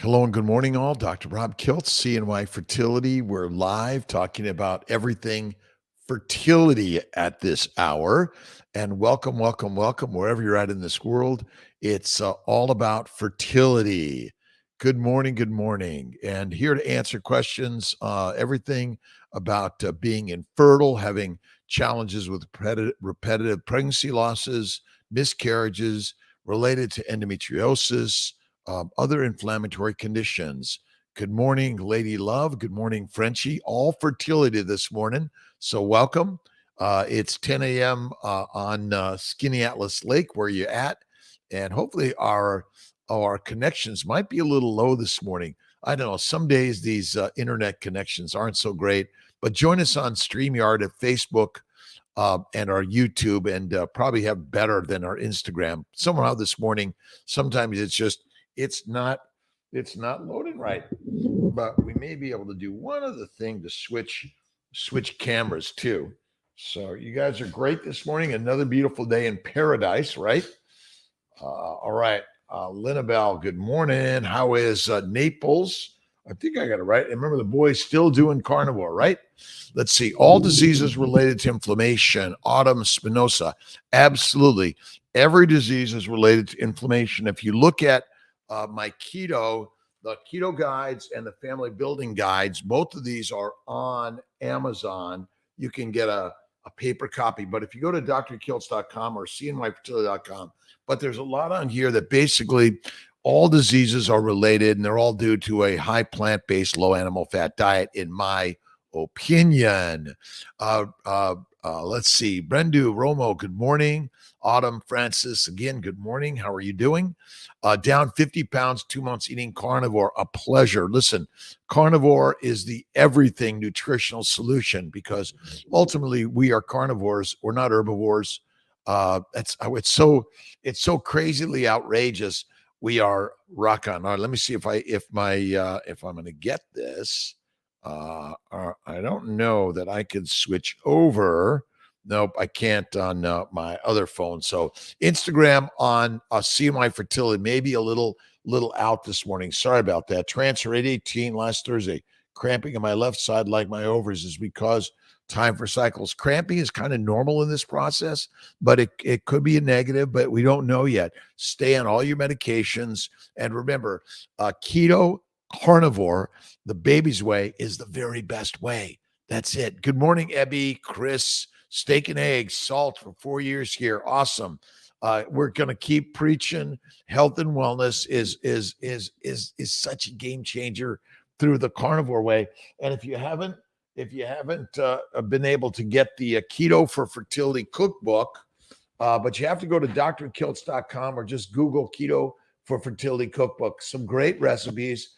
Hello and good morning, all. Dr. Rob Kiltz, CNY Fertility. We're live talking about everything fertility at this hour. And welcome, welcome, welcome, wherever you're at in this world. It's all about fertility. Good morning, good morning. And here to answer questions, everything about being infertile, having challenges with repetitive pregnancy losses, miscarriages related to endometriosis, other inflammatory conditions. Good morning, Lady Love. Good morning, Frenchie. All fertility this morning. So welcome. It's 10 a.m. On Skinny Atlas Lake, where you at, and hopefully our connections might be a little low this morning. I don't know. Some days these internet connections aren't so great, but join us on StreamYard at Facebook and our YouTube, and probably have better than our Instagram. Somehow this morning, sometimes it's not loading right, but we may be able to do one other thing to switch cameras too. So you guys are great this morning. Another beautiful day in paradise, right? All right. Linabelle, good morning. How is Naples? I think I got it right. And remember, the boy's still doing carnivore, right? Let's see. All diseases related to inflammation. Autumn Spinoza. Absolutely. Every disease is related to inflammation. If you look at my keto, the keto guides and the family building guides, both of these are on Amazon. You can get a paper copy. But if you go to drkiltz.com or cnyfertility.com, but there's a lot on here that basically all diseases are related, and they're all due to a high plant-based, low animal fat diet, in my opinion. Let's see. Brendu Romo, good morning. Autumn Francis, again, good morning. How are you doing? Down 50 pounds, 2 months eating carnivore. A pleasure. Listen, carnivore is the everything nutritional solution, because ultimately we are carnivores. We're not herbivores. It's so crazily outrageous. We are rock on. All right, let me see if I'm going to get this. I don't know that I could switch over. Nope, I can't on my other phone. So Instagram on CMI Fertility, maybe a little out this morning. Sorry about that. Transfer 818 last Thursday. Cramping on my left side like my ovaries is because time for cycles. Cramping is kind of normal in this process, but it could be a negative, but we don't know yet. Stay on all your medications. And remember, keto, carnivore, the baby's way is the very best way. That's it. Good morning, Ebby, Chris, steak and eggs, salt for 4 years here. Awesome. We're going to keep preaching. Health and wellness is such a game changer through the carnivore way. And if you haven't been able to get the Keto for Fertility cookbook, but you have to go to drkiltz.com or just Google Keto for Fertility cookbook. Some great recipes.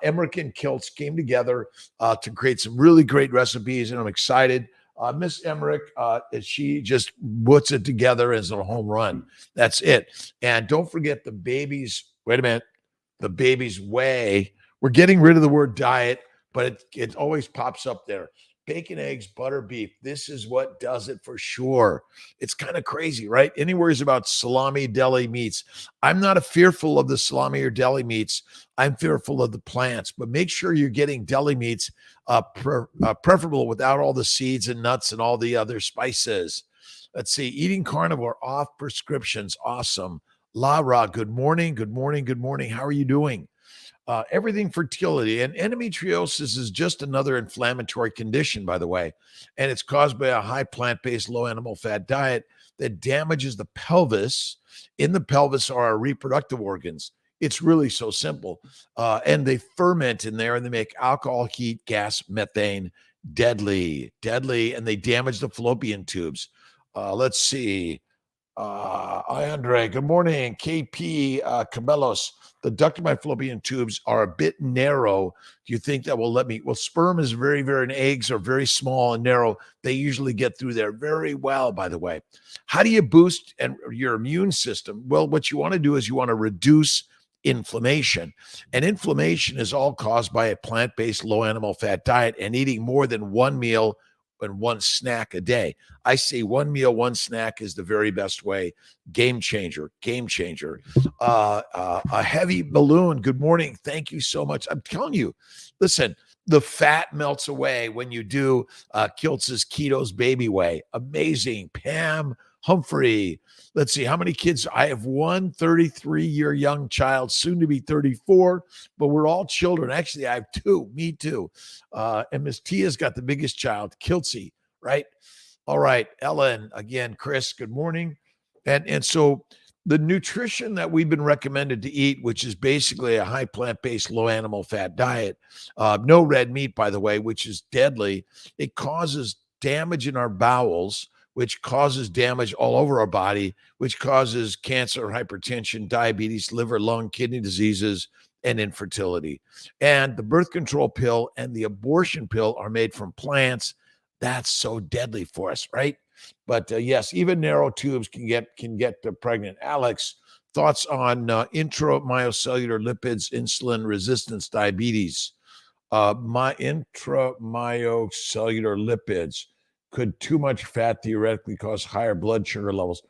Emmerich and Kiltz came together to create some really great recipes, and I'm excited. Miss Emmerich, she just puts it together as a home run. That's it. And don't forget the baby's way. We're getting rid of the word diet, but it always pops up there. Bacon, eggs, butter, beef. This is what does it for sure. It's kind of crazy, right? Any worries about salami, deli meats? I'm not fearful of the salami or deli meats. I'm fearful of the plants, but make sure you're getting deli meats, preferable without all the seeds and nuts and all the other spices. Let's see. Eating carnivore off prescriptions. Awesome. Lara, good morning. Good morning. Good morning. How are you doing? Everything fertility, and endometriosis is just another inflammatory condition, by the way, and it's caused by a high plant-based, low animal fat diet that damages the pelvis. In the pelvis are our reproductive organs. It's really so simple, and they ferment in there, and they make alcohol, heat, gas, methane, deadly, and they damage the fallopian tubes. Let's see. Andre, good morning. KP Cabellos. The duct of my fallopian tubes are a bit narrow. Do you think that will let me? Well, sperm is very, and eggs are very small and narrow. They usually get through there very well, by the way. How do you boost your immune system? Well, what you want to do is you want to reduce inflammation. And inflammation is all caused by a plant-based, low animal fat diet and eating more than one meal and one snack a day. I say one meal, one snack is the very best way. Game changer, game changer. A heavy balloon. Good morning. Thank you so much. I'm telling you, listen, the fat melts away when you do Kiltz's Keto's Baby Way. Amazing. Pam Humphrey. Let's see how many kids. I have one 33-year young child, soon to be 34, but we're all children. Actually, I have two. Me too. And Miss Tia's got the biggest child, Kiltzy, right? All right, Ellen, again, Chris, good morning. And so the nutrition that we've been recommended to eat, which is basically a high plant-based, low animal fat diet, no red meat, by the way, which is deadly. It causes damage in our bowels, which causes damage all over our body, which causes cancer, hypertension, diabetes, liver, lung, kidney diseases, and infertility. And the birth control pill and the abortion pill are made from plants. That's so deadly for us, right? But yes, even narrow tubes can get pregnant. Alex, thoughts on intramyocellular lipids, insulin resistance, diabetes? My intramyocellular lipids. Could too much fat theoretically cause higher blood sugar levels?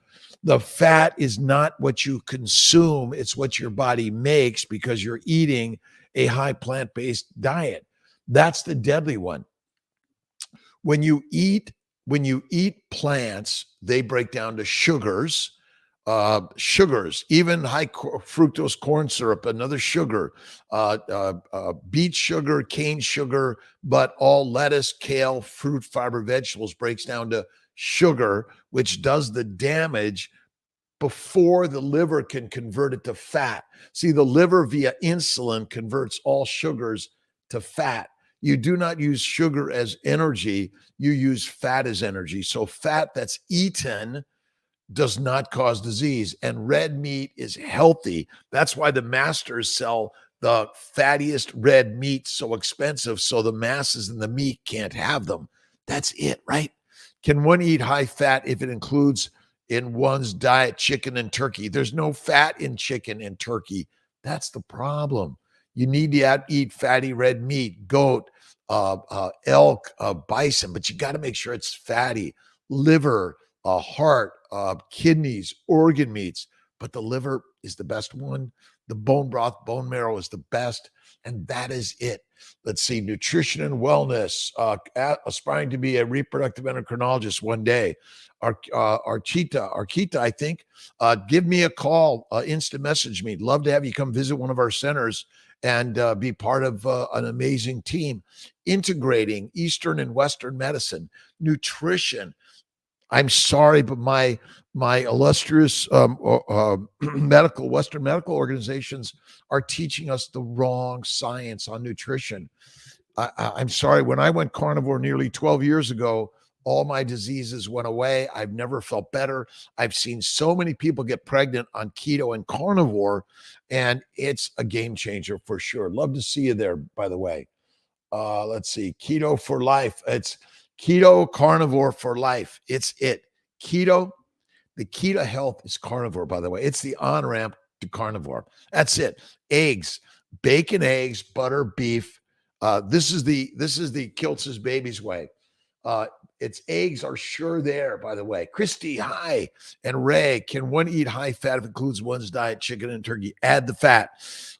The fat is not what you consume, it's what your body makes because you're eating a high plant-based diet. That's the deadly one. When you eat plants, they break down to sugars. Even high fructose corn syrup, another sugar, beet sugar, cane sugar, but all lettuce, kale, fruit, fiber, vegetables breaks down to sugar, which does the damage before the liver can convert it to fat. See, the liver via insulin converts all sugars to fat. You do not use sugar as energy, you use fat as energy. So fat that's eaten does not cause disease, and red meat is healthy. That's why the masters sell the fattiest red meat so expensive, so the masses in the meat can't have them. That's it, right? Can one eat high fat if it includes in one's diet chicken and turkey? There's no fat in chicken and turkey. That's the problem. You need to eat fatty red meat, goat, elk, bison, but you got to make sure it's fatty. Liver, heart, kidneys, organ meats, but the liver is the best one. The bone broth, bone marrow is the best, and that is it. Let's see, nutrition and wellness, aspiring to be a reproductive endocrinologist one day. Archita, I think, give me a call, instant message me. Love to have you come visit one of our centers and be part of an amazing team integrating Eastern and Western medicine, nutrition. I'm sorry, but my illustrious Western medical organizations are teaching us the wrong science on nutrition. I'm sorry. When I went carnivore nearly 12 years ago, all my diseases went away. I've never felt better. I've seen so many people get pregnant on keto and carnivore, and it's a game changer for sure. Love to see you there, by the way. Let's see. Keto for life. It's keto carnivore for life. It's it. Keto. The key to health is carnivore, by the way. It's the on-ramp to carnivore. That's it. Eggs, bacon, eggs, butter, beef. This is the Kiltz's Baby's Way. Its eggs are sure there, by the way. Christy, hi. And Ray, can one eat high fat if it includes one's diet, chicken and turkey? Add the fat.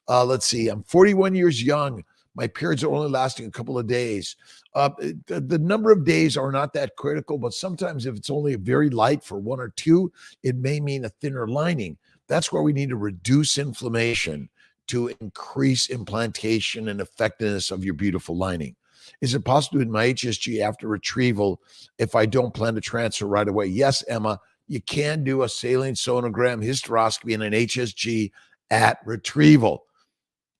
Let's see. I'm 41 years young. My periods are only lasting a couple of days. The number of days are not that critical, but sometimes if it's only very light for 1 or 2, it may mean a thinner lining. That's where we need to reduce inflammation to increase implantation and effectiveness of your beautiful lining. Is it possible to do my HSG after retrieval if I don't plan to transfer right away? Yes, Emma, you can do a saline sonogram, hysteroscopy, and an HSG at retrieval.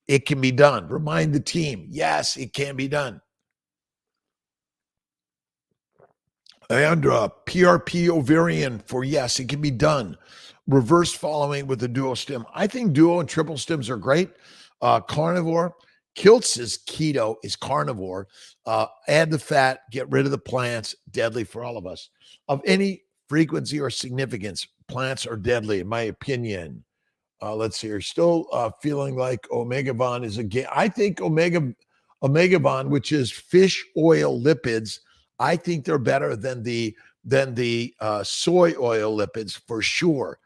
It can be done. Remind the team. Yes, it can be done. Andra, PRP ovarian for yes, it can be done. Reverse following with the dual stem. I think dual and triple stems are great. Carnivore. Kiltz's keto is carnivore. Add the fat, get rid of the plants. Deadly for all of us. Of any frequency or significance, plants are deadly, in my opinion. Let's see. You're still feeling like Omega-Von is a game. I think Omega-Von, which is fish oil lipids, I think they're better than the soy oil lipids for sure.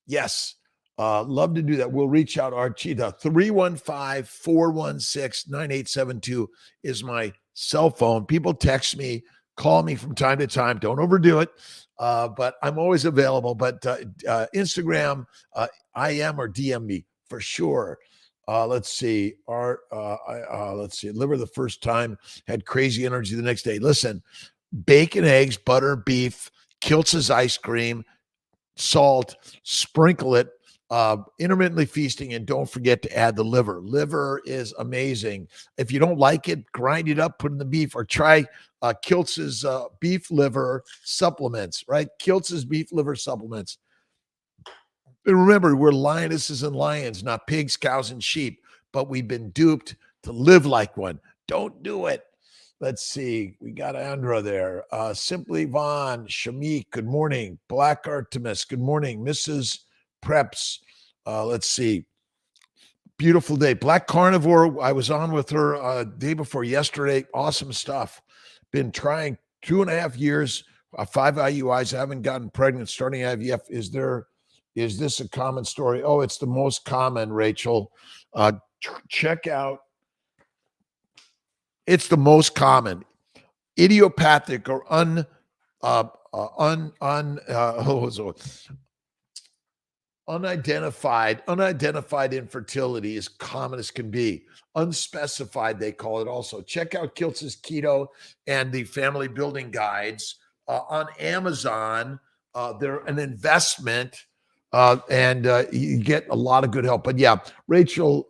Yes. Love to do that. We'll reach out, Archie. The 315-416-9872 is my cell phone. People text me, call me from time to time. Don't overdo it. But I'm always available. But Instagram, IM or DM me for sure. Let's see. Let's see. Liver the first time, had crazy energy the next day. Listen, bacon, eggs, butter, beef, Kiltz's ice cream, salt, sprinkle it, intermittently feasting, and don't forget to add the liver. Liver is amazing. If you don't like it, grind it up, put in the beef, or try Kiltz's beef liver supplements, right? Kiltz's beef liver supplements. And remember, we're lionesses and lions, not pigs, cows, and sheep, but we've been duped to live like one. Don't do it. Let's see. We got Andra there. Simply Vaughn, Shamik, good morning. Black Artemis, good morning. Mrs. Preps, let's see. Beautiful day. Black Carnivore, I was on with her day before yesterday. Awesome stuff. Been trying 2.5 years, 5 IUIs. I haven't gotten pregnant, starting IVF. Is this a common story? Oh, it's the most common, Rachel. Check out. It's the most common. Idiopathic or unidentified infertility is common as can be. Unspecified, they call it also. Check out Kiltz's Keto and the Family Building Guides on Amazon. They're an investment. And you get a lot of good help. But yeah, Rachel,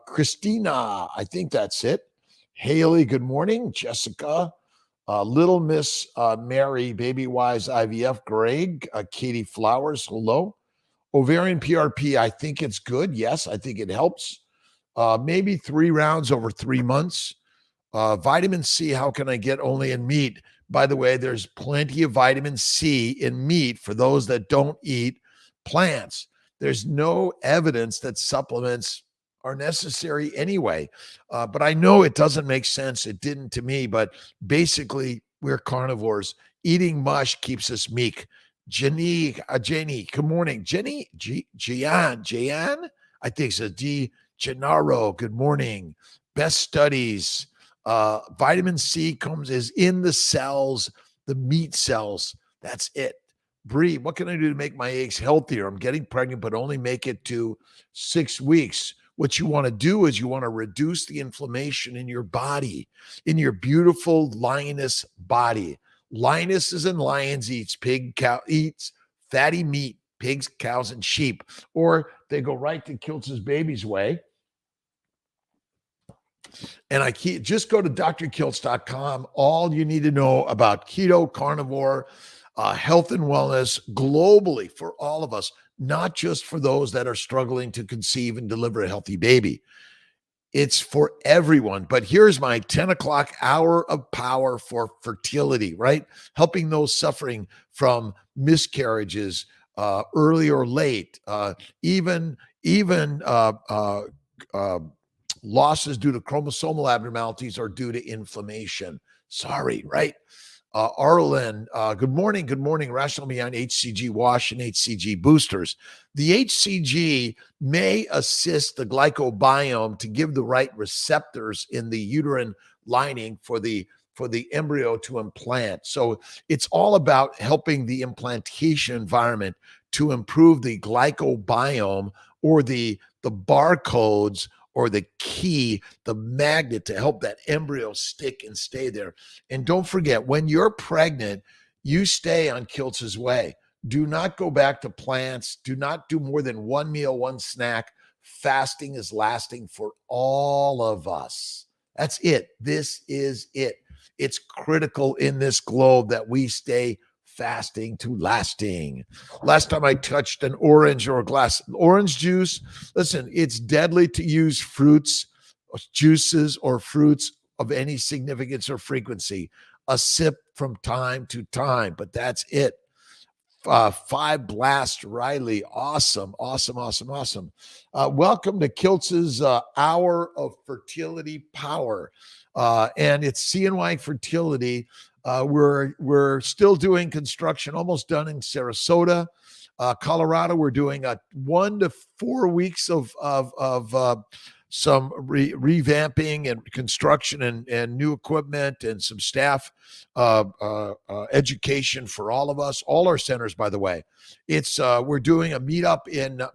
Christina, I think that's it. Haley, good morning. Jessica, Little Miss Mary, Baby Wise IVF, Greg, Katie Flowers, hello. Ovarian PRP, I think it's good. Yes, I think it helps. Maybe 3 rounds over 3 months. Vitamin C, how can I get only in meat? By the way, there's plenty of vitamin C in meat for those that don't eat plants. There's no evidence that supplements are necessary anyway. But I know it doesn't make sense. It didn't to me, but basically we're carnivores. Eating mush keeps us meek. Jenny, good morning. Jenny, Gian, I think so. D. Gennaro, good morning. Best studies. Vitamin C is in the cells, the meat cells. That's it. Bree, what can I do to make my eggs healthier? I'm getting pregnant, but only make it to 6 weeks. What you want to do is you want to reduce the inflammation in your body, in your beautiful lioness body. Lionesses and lions eats fatty meat, pigs, cows, and sheep, or they go right to Kiltz's baby's way. And just go to drkiltz.com. All you need to know about keto, carnivore, health and wellness globally for all of us, not just for those that are struggling to conceive and deliver a healthy baby. It's for everyone. But here's my 10 o'clock hour of power for fertility, right? Helping those suffering from miscarriages, early or late, even losses due to chromosomal abnormalities or due to inflammation. Sorry, right? Arlen, good morning. Good morning. Rational Beyond HCG wash and HCG boosters. The HCG may assist the glycobiome to give the right receptors in the uterine lining for the embryo to implant. So it's all about helping the implantation environment to improve the glycobiome or the barcodes or the key, the magnet to help that embryo stick and stay there. And don't forget, when you're pregnant, you stay on Kiltz's way. Do not go back to plants. Do not do more than 1 meal, 1 snack. Fasting is lasting for all of us. That's it. This is it. It's critical in this globe that we stay fasting to lasting. Last time I touched an orange or a glass of orange juice, listen, it's deadly to use fruits, juices, or fruits of any significance or frequency. A sip from time to time, but that's it. 5 Blast Riley. Awesome. Welcome to Kiltz's Hour of Fertility Power. And it's CNY Fertility. We're still doing construction, almost done in Sarasota. Colorado, we're doing 1 to 4 weeks of some revamping and construction and new equipment and some staff education for all of us, all our centers. By the way, it's we're doing a meetup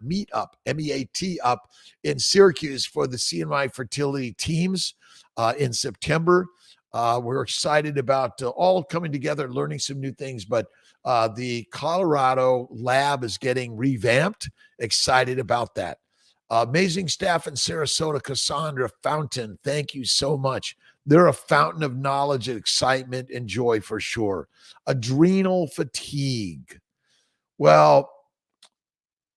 MEAT up in Syracuse for the CNY fertility teams in September. We're excited about all coming together, learning some new things, but the Colorado lab is getting revamped. Excited about that. Amazing staff in Sarasota, Cassandra Fountain. Thank you so much. They're a fountain of knowledge and excitement and joy for sure. Adrenal fatigue. Well,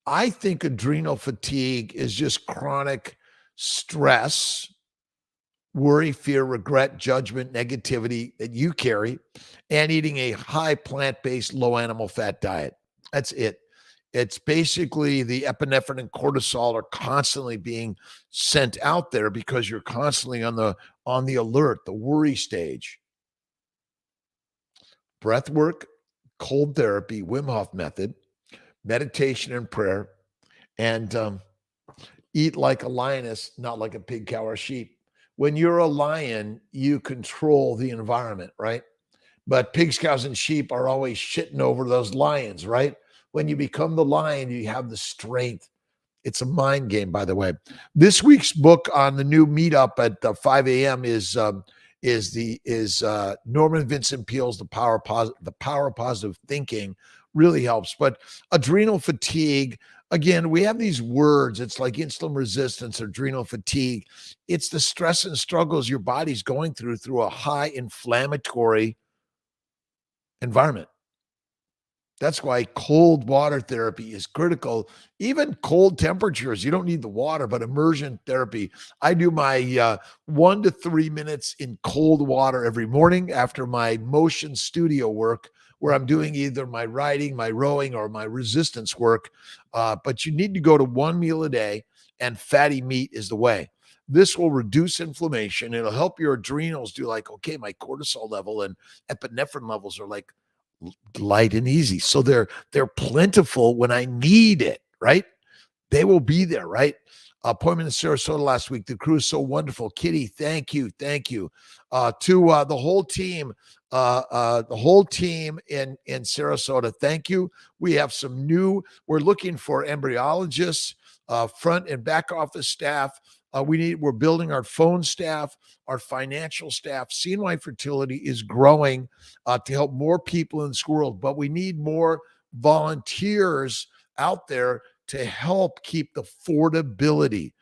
I think adrenal fatigue is just chronic stress, worry, fear, regret, judgment, negativity that you carry, and eating a high plant-based, low animal fat diet. That's it. It's basically the epinephrine and cortisol are constantly being sent out there because you're constantly on the alert, the worry stage. Breath work, cold therapy, Wim Hof method, meditation and prayer, and eat like a lioness, not like a pig, cow, or sheep. When you're a lion, you control the environment, right? But pigs, cows, and sheep are always shitting over those lions, right? When you become the lion, you have the strength. It's a mind game, by the way. This week's book on the new meetup at 5 a.m. is Norman Vincent Peale's The Power of Positive Thinking. Really helps. But adrenal fatigue, again, we have these words. It's like insulin resistance, adrenal fatigue. It's the stress and struggles your body's going through a high inflammatory environment. That's why cold water therapy is critical. Even cold temperatures, you don't need the water, but immersion therapy. I do my 1 to 3 minutes in cold water every morning after my motion studio work, where I'm doing either my riding, my rowing, or my resistance work. But you need to go to 1 meal a day, and fatty meat is the way. This will reduce inflammation. It'll help your adrenals do like, okay, my cortisol level and epinephrine levels are like light and easy. So they're plentiful when I need it, right? They will be there, right? Appointment in Sarasota last week. The crew is so wonderful. Kitty, thank you. Thank you. To the whole team, in Sarasota, thank you. We have some we're looking for embryologists, front and back office staff. We're building our phone staff, our financial staff. CNY Fertility is growing to help more people in this world, but we need more volunteers out there to help keep the affordability.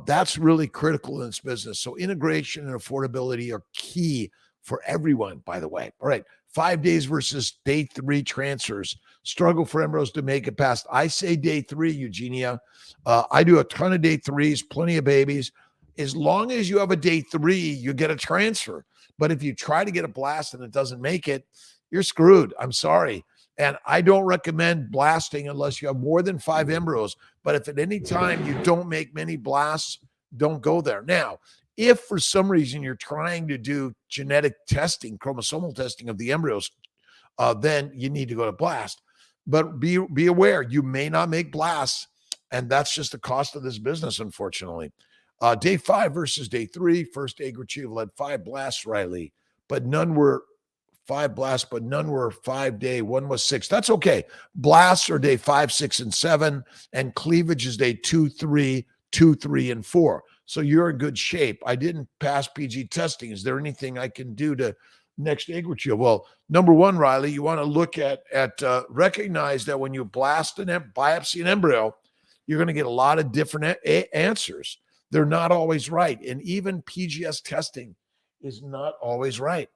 That's really critical in this business. So integration and affordability are key for everyone, by the way. All right, 5 days versus day 3 transfers. Struggle for embryos to make it past. I say day 3, Eugenia. I do a ton of day 3s, plenty of babies. As long as you have a day 3, you get a transfer. But if you try to get a blast and it doesn't make it, you're screwed. I'm sorry. And I don't recommend blasting unless you have more than 5 embryos. But if at any time you don't make many blasts, don't go there. Now, if for some reason you're trying to do genetic testing, chromosomal testing of the embryos, then you need to go to blast. But be aware, you may not make blasts, and that's just the cost of this business, unfortunately. Day 5 versus day 3. First egg retrieval had 5 blasts, Riley, but none were 5 blasts, but none were 5 day. One was 6. That's okay. Blasts are day 5, 6, and 7, and cleavage is day 2, 3, 2, 3, and 4. So you're in good shape. I didn't pass PG testing. Is there anything I can do to next egg retrieval? Well, number one, Riley, you want to look at recognize that when you blast and biopsy an embryo, you're going to get a lot of different answers. They're not always right. And even PGS testing is not always right.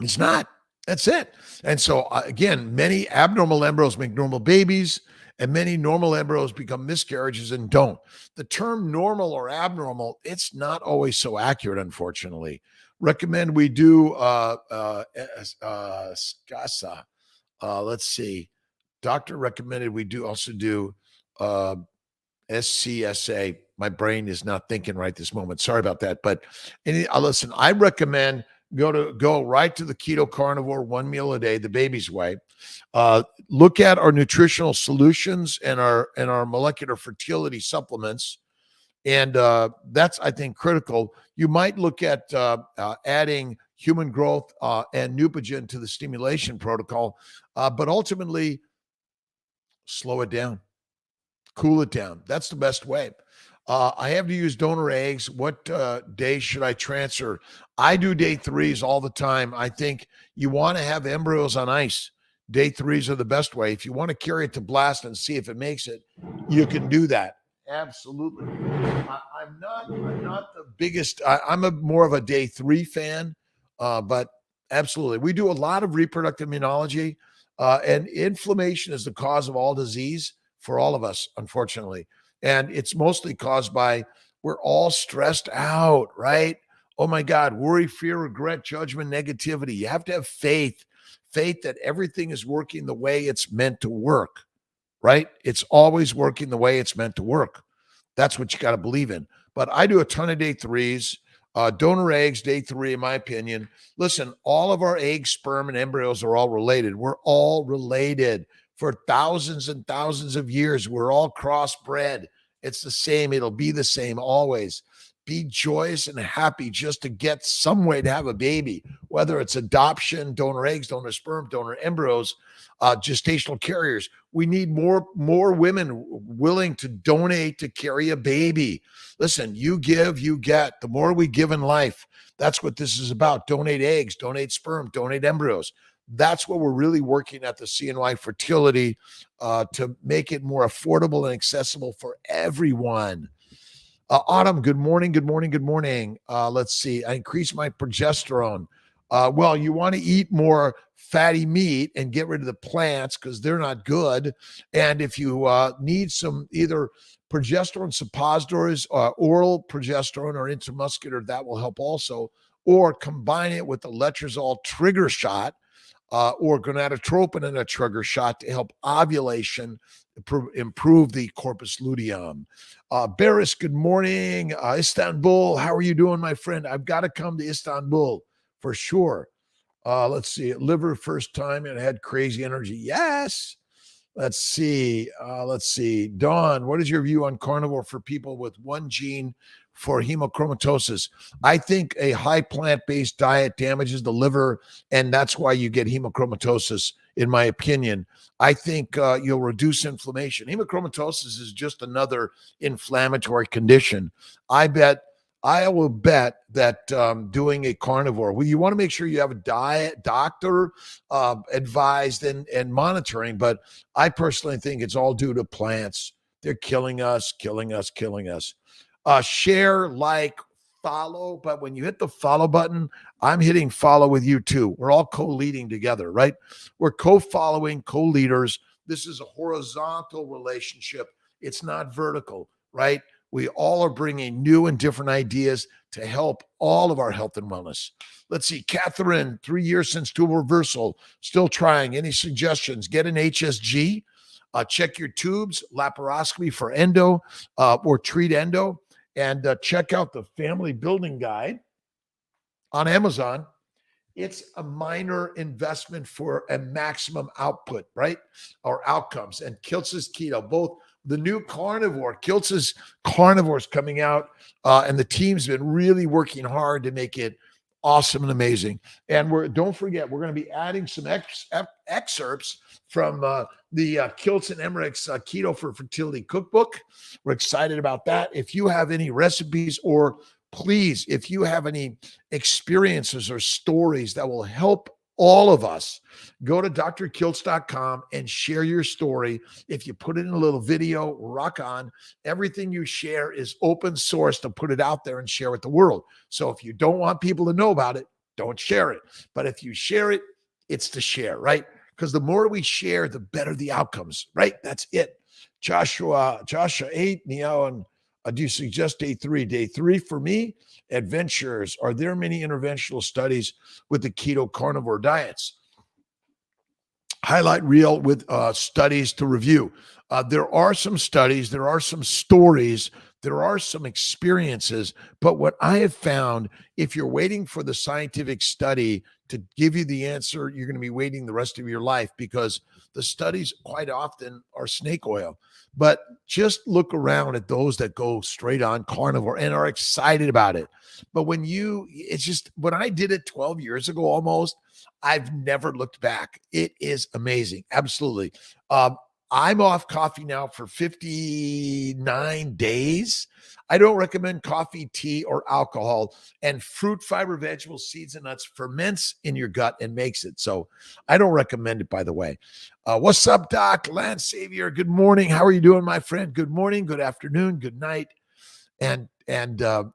It's not. That's it. And so, again, many abnormal embryos make normal babies, and many normal embryos become miscarriages and don't. The term normal or abnormal, it's not always so accurate, unfortunately. Recommend we do SCASA. Let's see. Doctor recommended we also do SCSA. My brain is not thinking right this moment. Sorry about that. But listen, I recommend go right to the keto carnivore, one meal a day, the baby's way. Look at our nutritional solutions and our molecular fertility supplements. And that's, I think, critical. You might look at adding human growth and Neupogen to the stimulation protocol, but ultimately slow it down, cool it down. That's the best way. I have to use donor eggs. What day should I transfer? I do day 3s all the time. I think you want to have embryos on ice. Day 3s are the best way. If you want to carry it to blast and see if it makes it, you can do that. Absolutely. I'm not the biggest. I'm more of a day 3 fan, but absolutely, we do a lot of reproductive immunology, and inflammation is the cause of all disease for all of us, unfortunately. And it's mostly caused by we're all stressed out, right? Oh my God, worry, fear, regret, judgment, negativity. You have to have faith that everything is working the way it's meant to work, right? It's always working the way it's meant to work. That's what you got to believe in. But I do a ton of day 3s. Donor eggs, day 3, in my opinion. Listen, all of our eggs, sperm, and embryos are all related. We're all related for thousands and thousands of years. We're all crossbred. It's the same. It'll be the same always. Be joyous and happy just to get some way to have a baby, whether it's adoption, donor eggs, donor sperm, donor embryos, gestational carriers. We need more women willing to donate to carry a baby. Listen, you give, you get. The more we give in life, that's what this is about. Donate eggs, donate sperm, donate embryos. That's what we're really working at the CNY Fertility to make it more affordable and accessible for everyone. Autumn, good morning, good morning, good morning. Let's see. I increase my progesterone. Well, you want to eat more fatty meat and get rid of the plants because they're not good. And if you need some either progesterone suppositories, oral progesterone, or intramuscular, that will help also. Or combine it with the letrozole trigger shot, or gonadotropin in a trigger shot to help ovulation, improve the corpus luteum. Barris, good morning. Istanbul, how are you doing, my friend? I've got to come to Istanbul for sure. Let's see. Liver first time and had crazy energy. Yes. Let's see. Dawn, what is your view on carnivore for people with one gene for hemochromatosis? I think a high plant-based diet damages the liver, and that's why you get hemochromatosis, in my opinion. I think you'll reduce inflammation. Hemochromatosis is just another inflammatory condition. I will bet that doing a carnivore, well, you want to make sure you have a doctor advised and monitoring, but I personally think it's all due to plants. They're killing us. Share, like, follow, but when you hit the follow button, I'm hitting follow with you too. We're all co-leading together, right? We're co-following, co-leaders. This is a horizontal relationship. It's not vertical, right? We all are bringing new and different ideas to help all of our health and wellness. Let's see. Catherine, 3 years since tubal reversal. Still trying. Any suggestions? Get an HSG. Check your tubes, laparoscopy for endo, or treat endo. And check out the Family Building Guide on Amazon. It's a minor investment for a maximum output, right? Or outcomes. And Kiltz's Keto, both the new carnivore, Kiltz's carnivore is coming out, and the team's been really working hard to make it awesome and amazing. And don't forget, we're going to be adding some excerpts from the Kiltz and Emmerich's Keto for Fertility cookbook. We're excited about that. If you have any recipes, or please, if you have any experiences or stories that will help all of us, go to drkiltz.com and share your story. If you put it in a little video, rock on. Everything you share is open source to put it out there and share with the world. So if you don't want people to know about it, don't share it. But if you share it, it's to share, right? Because the more we share, the better the outcomes, right? That's it. Joshua 8, Neo, and do you suggest day 3? Day 3 for me, adventures. Are there many interventional studies with the keto carnivore diets? Highlight reel with studies to review. There are some studies. There are some stories There are some experiences, but what I have found, if you're waiting for the scientific study to give you the answer, you're going to be waiting the rest of your life, because the studies quite often are snake oil. But just look around at those that go straight on carnivore and are excited about it. But it's just, when I did it 12 years ago almost, I've never looked back. It is amazing. Absolutely. I'm off coffee now for 59 days. I don't recommend coffee, tea, or alcohol. And fruit, fiber, vegetables, seeds, and nuts ferments in your gut and makes it. So I don't recommend it, by the way. What's up, Doc? Lance Savior, good morning. How are you doing, my friend? Good morning, good afternoon, good night. And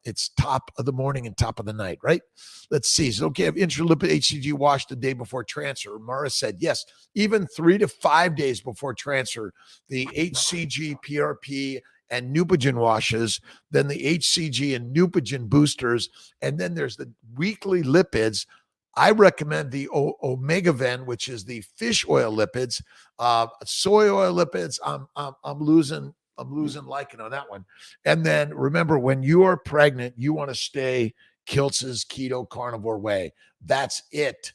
it's top of the morning and top of the night, right? Let's see. Is it okay if intralipid HCG washed the day before transfer? Mara said yes, even 3 to 5 days before transfer. The HCG, PRP, and Neupogen washes, then the HCG and Neupogen boosters, and then there's the weekly lipids. I recommend the Omegaven, which is the fish oil lipids. Soy oil lipids, I'm losing liking on that one. And then remember, when you are pregnant, you want to stay Kiltz's keto carnivore way. That's it.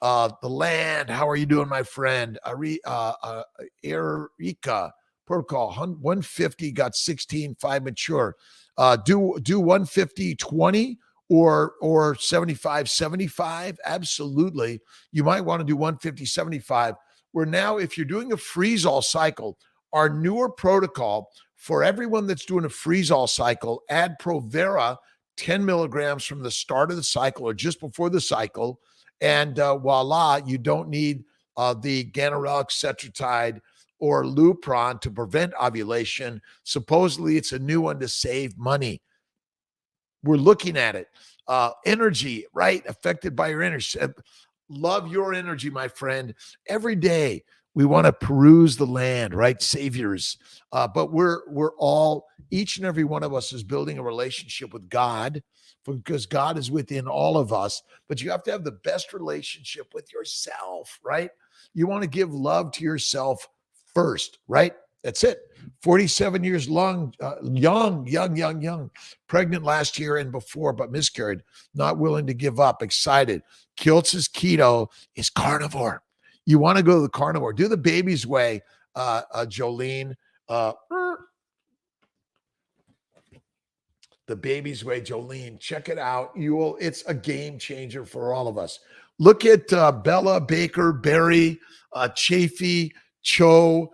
The land, how are you doing, my friend? Erika protocol 150 got 16, 5 mature. Do 150 20 or 75 75. Absolutely. You might want to do 150 75. Where now, if you're doing a freeze-all cycle, our newer protocol for everyone that's doing a freeze-all cycle, add Provera 10 milligrams from the start of the cycle or just before the cycle, and voila, you don't need the ganirelix, cetrotide, or Lupron to prevent ovulation. Supposedly, it's a new one to save money. We're looking at it. Energy, right? Affected by your energy. Love your energy, my friend. Every day we want to peruse the land, right? Saviors. But we're all, each and every one of us is building a relationship with God, because God is within all of us. But you have to have the best relationship with yourself, right? You want to give love to yourself first, right? That's it. 47 years young, pregnant last year and before, but miscarried, not willing to give up, excited. Kiltz's keto is carnivore. You want to go to the carnivore. Do the baby's way, Jolene. The baby's way, Jolene. Check it out. It's a game changer for all of us. Look at Bella, Baker, Barry, Chafee, Cho,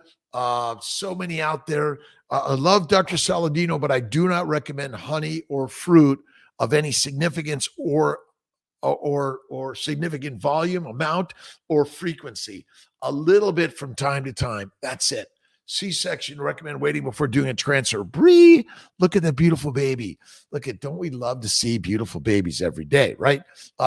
so many out there. I love Dr. Saladino, but I do not recommend honey or fruit of any significance or significant volume, amount, or frequency. A little bit from time to time. That's it. C-section, recommend waiting before doing a transfer. Bree, look at that beautiful baby. Don't we love to see beautiful babies every day, right?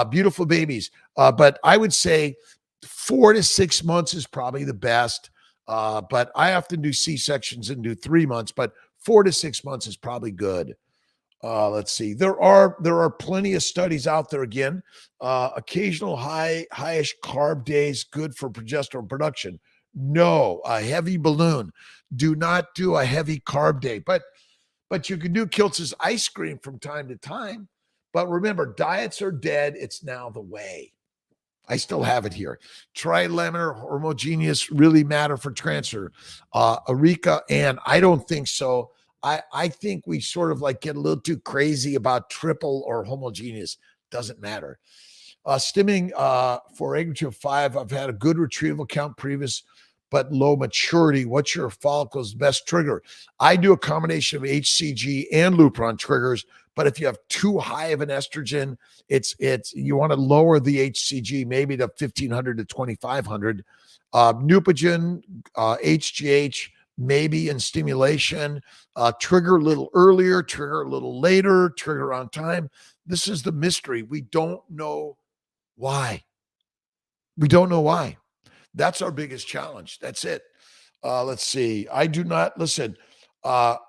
Beautiful babies. But I would say 4 to 6 months is probably the best. But I often do C-sections and do 3 months, but 4 to 6 months is probably good. Let's see. There are plenty of studies out there. Again, occasional highish carb days good for progesterone production. No, a heavy balloon. Do not do a heavy carb day. But you can do Kiltz's ice cream from time to time. But remember, diets are dead. It's now the way. I still have it here. Trilaminar homogeneous really matter for transfer. Erika, and I don't think so. I think we sort of get a little too crazy about triple or homogeneous. Doesn't matter. Stimming for egg 5, I've had a good retrieval count previous, but low maturity. What's your follicle's best trigger? I do a combination of HCG and Lupron triggers, but if you have too high of an estrogen, it's you want to lower the HCG maybe to 1,500 to 2,500. Neupogen, HGH, maybe in stimulation, trigger a little earlier, trigger a little later, trigger on time. This is the mystery. We don't know why. We don't know why. That's our biggest challenge. That's it. Let's see. I do not listen. Occasional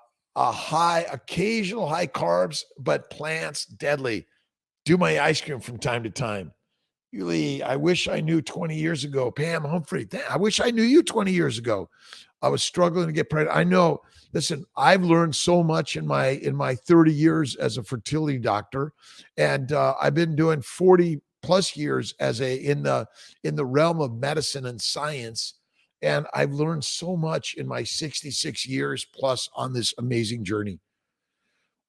high carbs, but plants deadly. Do my ice cream from time to time. Yuli, I wish I knew 20 years ago. Pam Humphrey, I wish I knew you 20 years ago. I was struggling to get pregnant. I know. Listen, I've learned so much in my 30 years as a fertility doctor, and I've been doing 40 plus years as a in the realm of medicine and science. And I've learned so much in my 66 years plus on this amazing journey.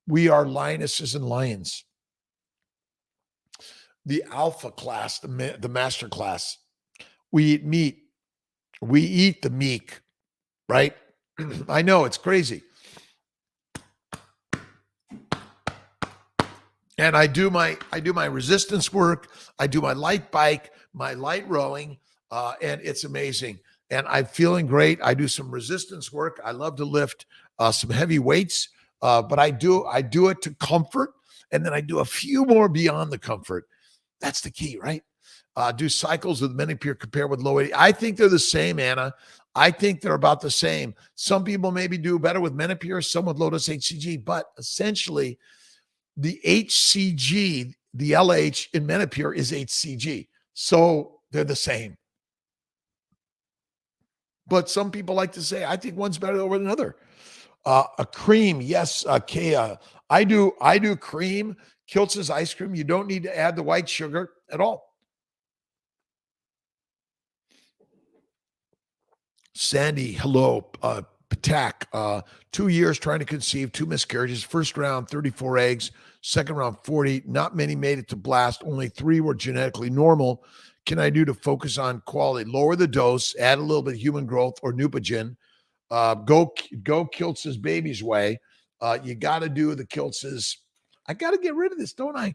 We are lionesses and lions. The alpha class, the master class. We eat meat. We eat the meek, right? I know it's crazy. And I do my resistance work. I do my light bike, my light rowing, and it's amazing. And I'm feeling great. I do some resistance work. I love to lift some heavy weights, but I do it to comfort, and then I do a few more beyond the comfort. That's the key, right? Do cycles with Menopur compared with low 80. I think they're the same, Anna. I think they're about the same. Some people maybe do better with Menopur, some with low dose HCG, but essentially the HCG, the LH in Menopur is HCG. So they're the same. But some people like to say, I think one's better over another. A cream, yes, Kea. I do cream. Kiltz's ice cream. You don't need to add the white sugar at all. Sandy, hello. Patak, 2 years trying to conceive, 2 miscarriages. First round, 34 eggs. Second round, 40. Not many made it to blast. Only 3 were genetically normal. Can I do to focus on quality? Lower the dose, add a little bit of human growth or Neupogen. Go Kiltz's baby's way. You got to do the Kiltz's. I got to get rid of this, don't I?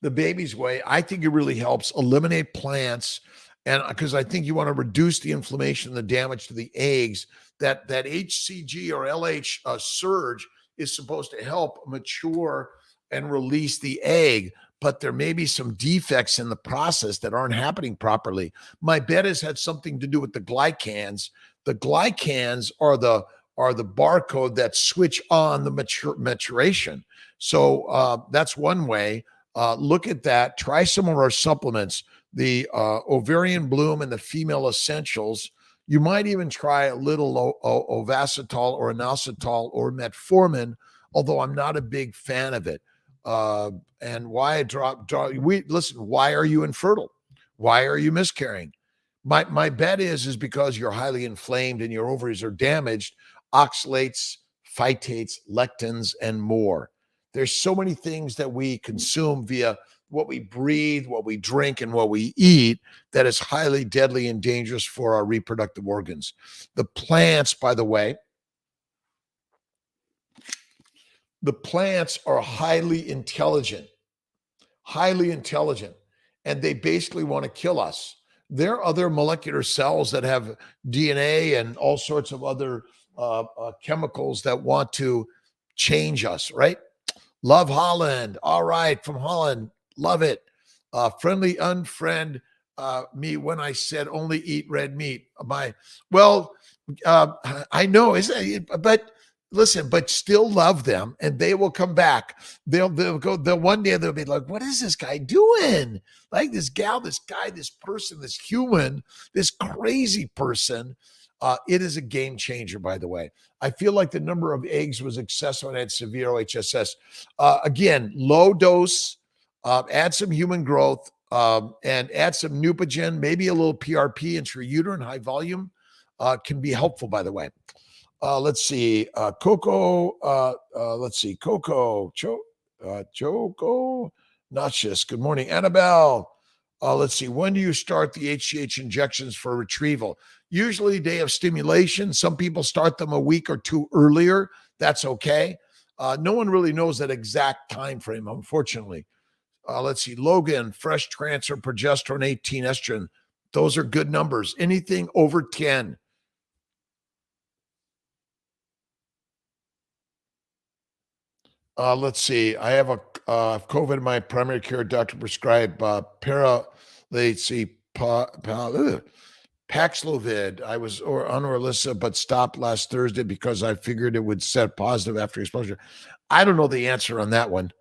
The baby's way. I think it really helps eliminate plants. And because I think you want to reduce the inflammation and the damage to the eggs, that HCG or LH surge is supposed to help mature and release the egg. But there may be some defects in the process that aren't happening properly. My bet has had something to do with the glycans. The glycans are the barcode that switch on the maturation. So that's one way. Look at that. Try some of our supplements, the ovarian bloom and the female essentials. You might even try a little ovasitol or inositol or metformin, although I'm not a big fan of it. And why I listen, why are you infertile? Why are you miscarrying? My bet is because you're highly inflamed and your ovaries are damaged. Oxalates, phytates, lectins, and more. There's so many things that we consume via what we breathe, what we drink, and what we eat that is highly deadly and dangerous for our reproductive organs. The plants, by the way, the plants are highly intelligent, and they basically want to kill us. There are other molecular cells that have DNA and all sorts of other chemicals that want to change us, right? Love Holland. All right, from Holland. Love it. Friendly unfriend me when I said only eat red meat. I know, but listen, but still love them, and they will come back. They'll go. They'll one day they'll be like, "What is this guy doing? Like this gal, this guy, this person, this human, this crazy person." It is a game changer, by the way. I feel like the number of eggs was excessive when I had severe OHSS. Again, low dose, add some human growth, and add some Neupogen, maybe a little PRP intrauterine high volume can be helpful, by the way. Let's see. Coco, Choco, Notches. Good morning, Annabelle. Let's see. When do you start the HGH injections for retrieval? Usually day of stimulation. Some people start them a week or two earlier. That's okay. No one really knows that exact time frame, unfortunately. Let's see. Logan, fresh transfer, progesterone, 18, estrogen. Those are good numbers. Anything over 10. Let's see. I have a COVID. My primary care doctor prescribed Paxlovid. I was on Orlissa, but stopped last Thursday because I figured it would set positive after exposure. I don't know the answer on that one.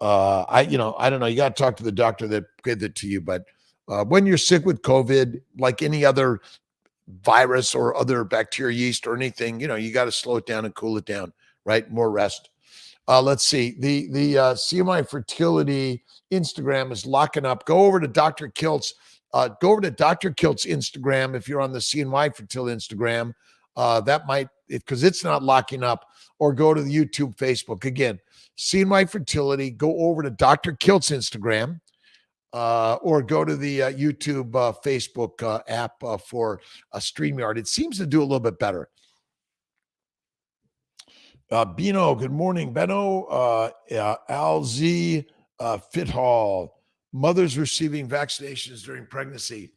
I don't know. You got to talk to the doctor that gave it to you. But when you're sick with COVID, like any other virus or other bacteria, yeast, or anything. You got to slow it down and cool it down, right? More rest. Let's see. The CMI Fertility Instagram is locking up. Go over to Dr. Kiltz. Go over to Dr. Kiltz Instagram if you're on the CNY Fertility Instagram. That might, because it's not locking up, or go to the YouTube, Facebook. Again, CNY Fertility. Go over to Dr. Kiltz Instagram. Or go to the YouTube, Facebook app for StreamYard. It seems to do a little bit better. Bino, good morning. Beno, Alz, Fithall, mothers receiving vaccinations during pregnancy.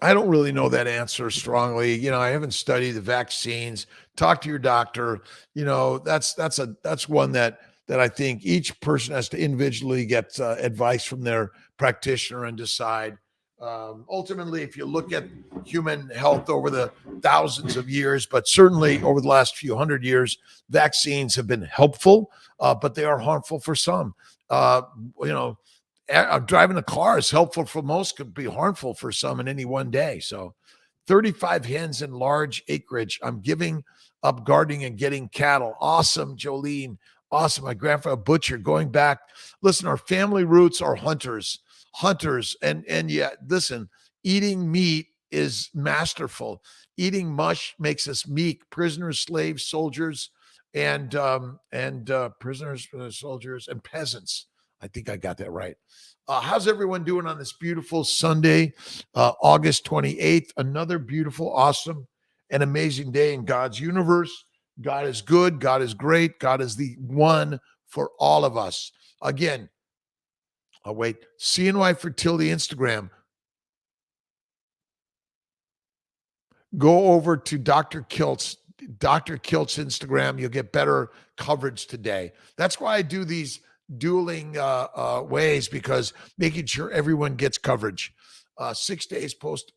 I don't really know that answer strongly. I haven't studied the vaccines. Talk to your doctor. That's one that I think each person has to individually get advice from their practitioner and decide. Ultimately, if you look at human health over the thousands of years, but certainly over the last few hundred years, vaccines have been helpful, but they are harmful for some. Driving a car is helpful for most, could be harmful for some in any one day. So 35 hens in large acreage. I'm giving up gardening and getting cattle. Awesome, Jolene. Awesome. My grandfather, butcher, going back. Listen, our family roots are hunters. And yeah, listen, eating meat is masterful. Eating mush makes us meek. Prisoners, slaves, soldiers, and prisoners, soldiers, and peasants. I think I got that right. How's everyone doing on this beautiful Sunday, August 28th? Another beautiful, awesome, and amazing day in God's universe. God is good. God is great. God is the one for all of us. Again, I'll wait. CNY Fertility Instagram. Go over to Dr. Kiltz Instagram. You'll get better coverage today. That's why I do these dueling ways, because making sure everyone gets coverage. 6 days post,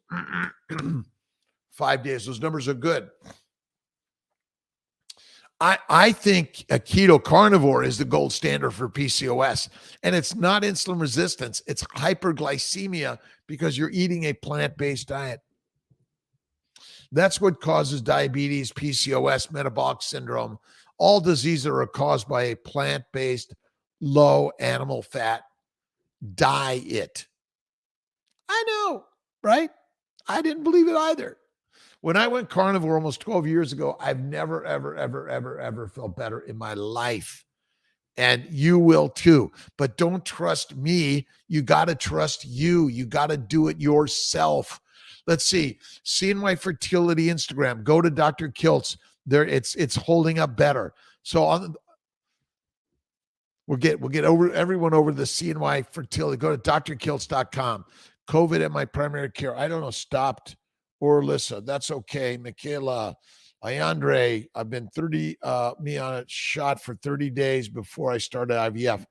5 days. Those numbers are good. I think a keto carnivore is the gold standard for PCOS, and it's not insulin resistance. It's hyperglycemia because you're eating a plant-based diet. That's what causes diabetes, PCOS, metabolic syndrome. All diseases are caused by a plant-based, low animal fat diet. I know, right? I didn't believe it either. When I went carnivore almost 12 years ago, I've never, ever, ever, ever, ever felt better in my life. And you will too. But don't trust me. You got to trust you. You got to do it yourself. Let's see. CNY Fertility Instagram. Go to Dr. Kiltz. There, it's holding up better. So we'll get everyone over to the CNY Fertility. Go to drkiltz.com. COVID at my primary care. I don't know. Stopped. Or Alyssa, that's okay. Michaela, Ayandre, I've been me on a shot for 30 days before I started IVF.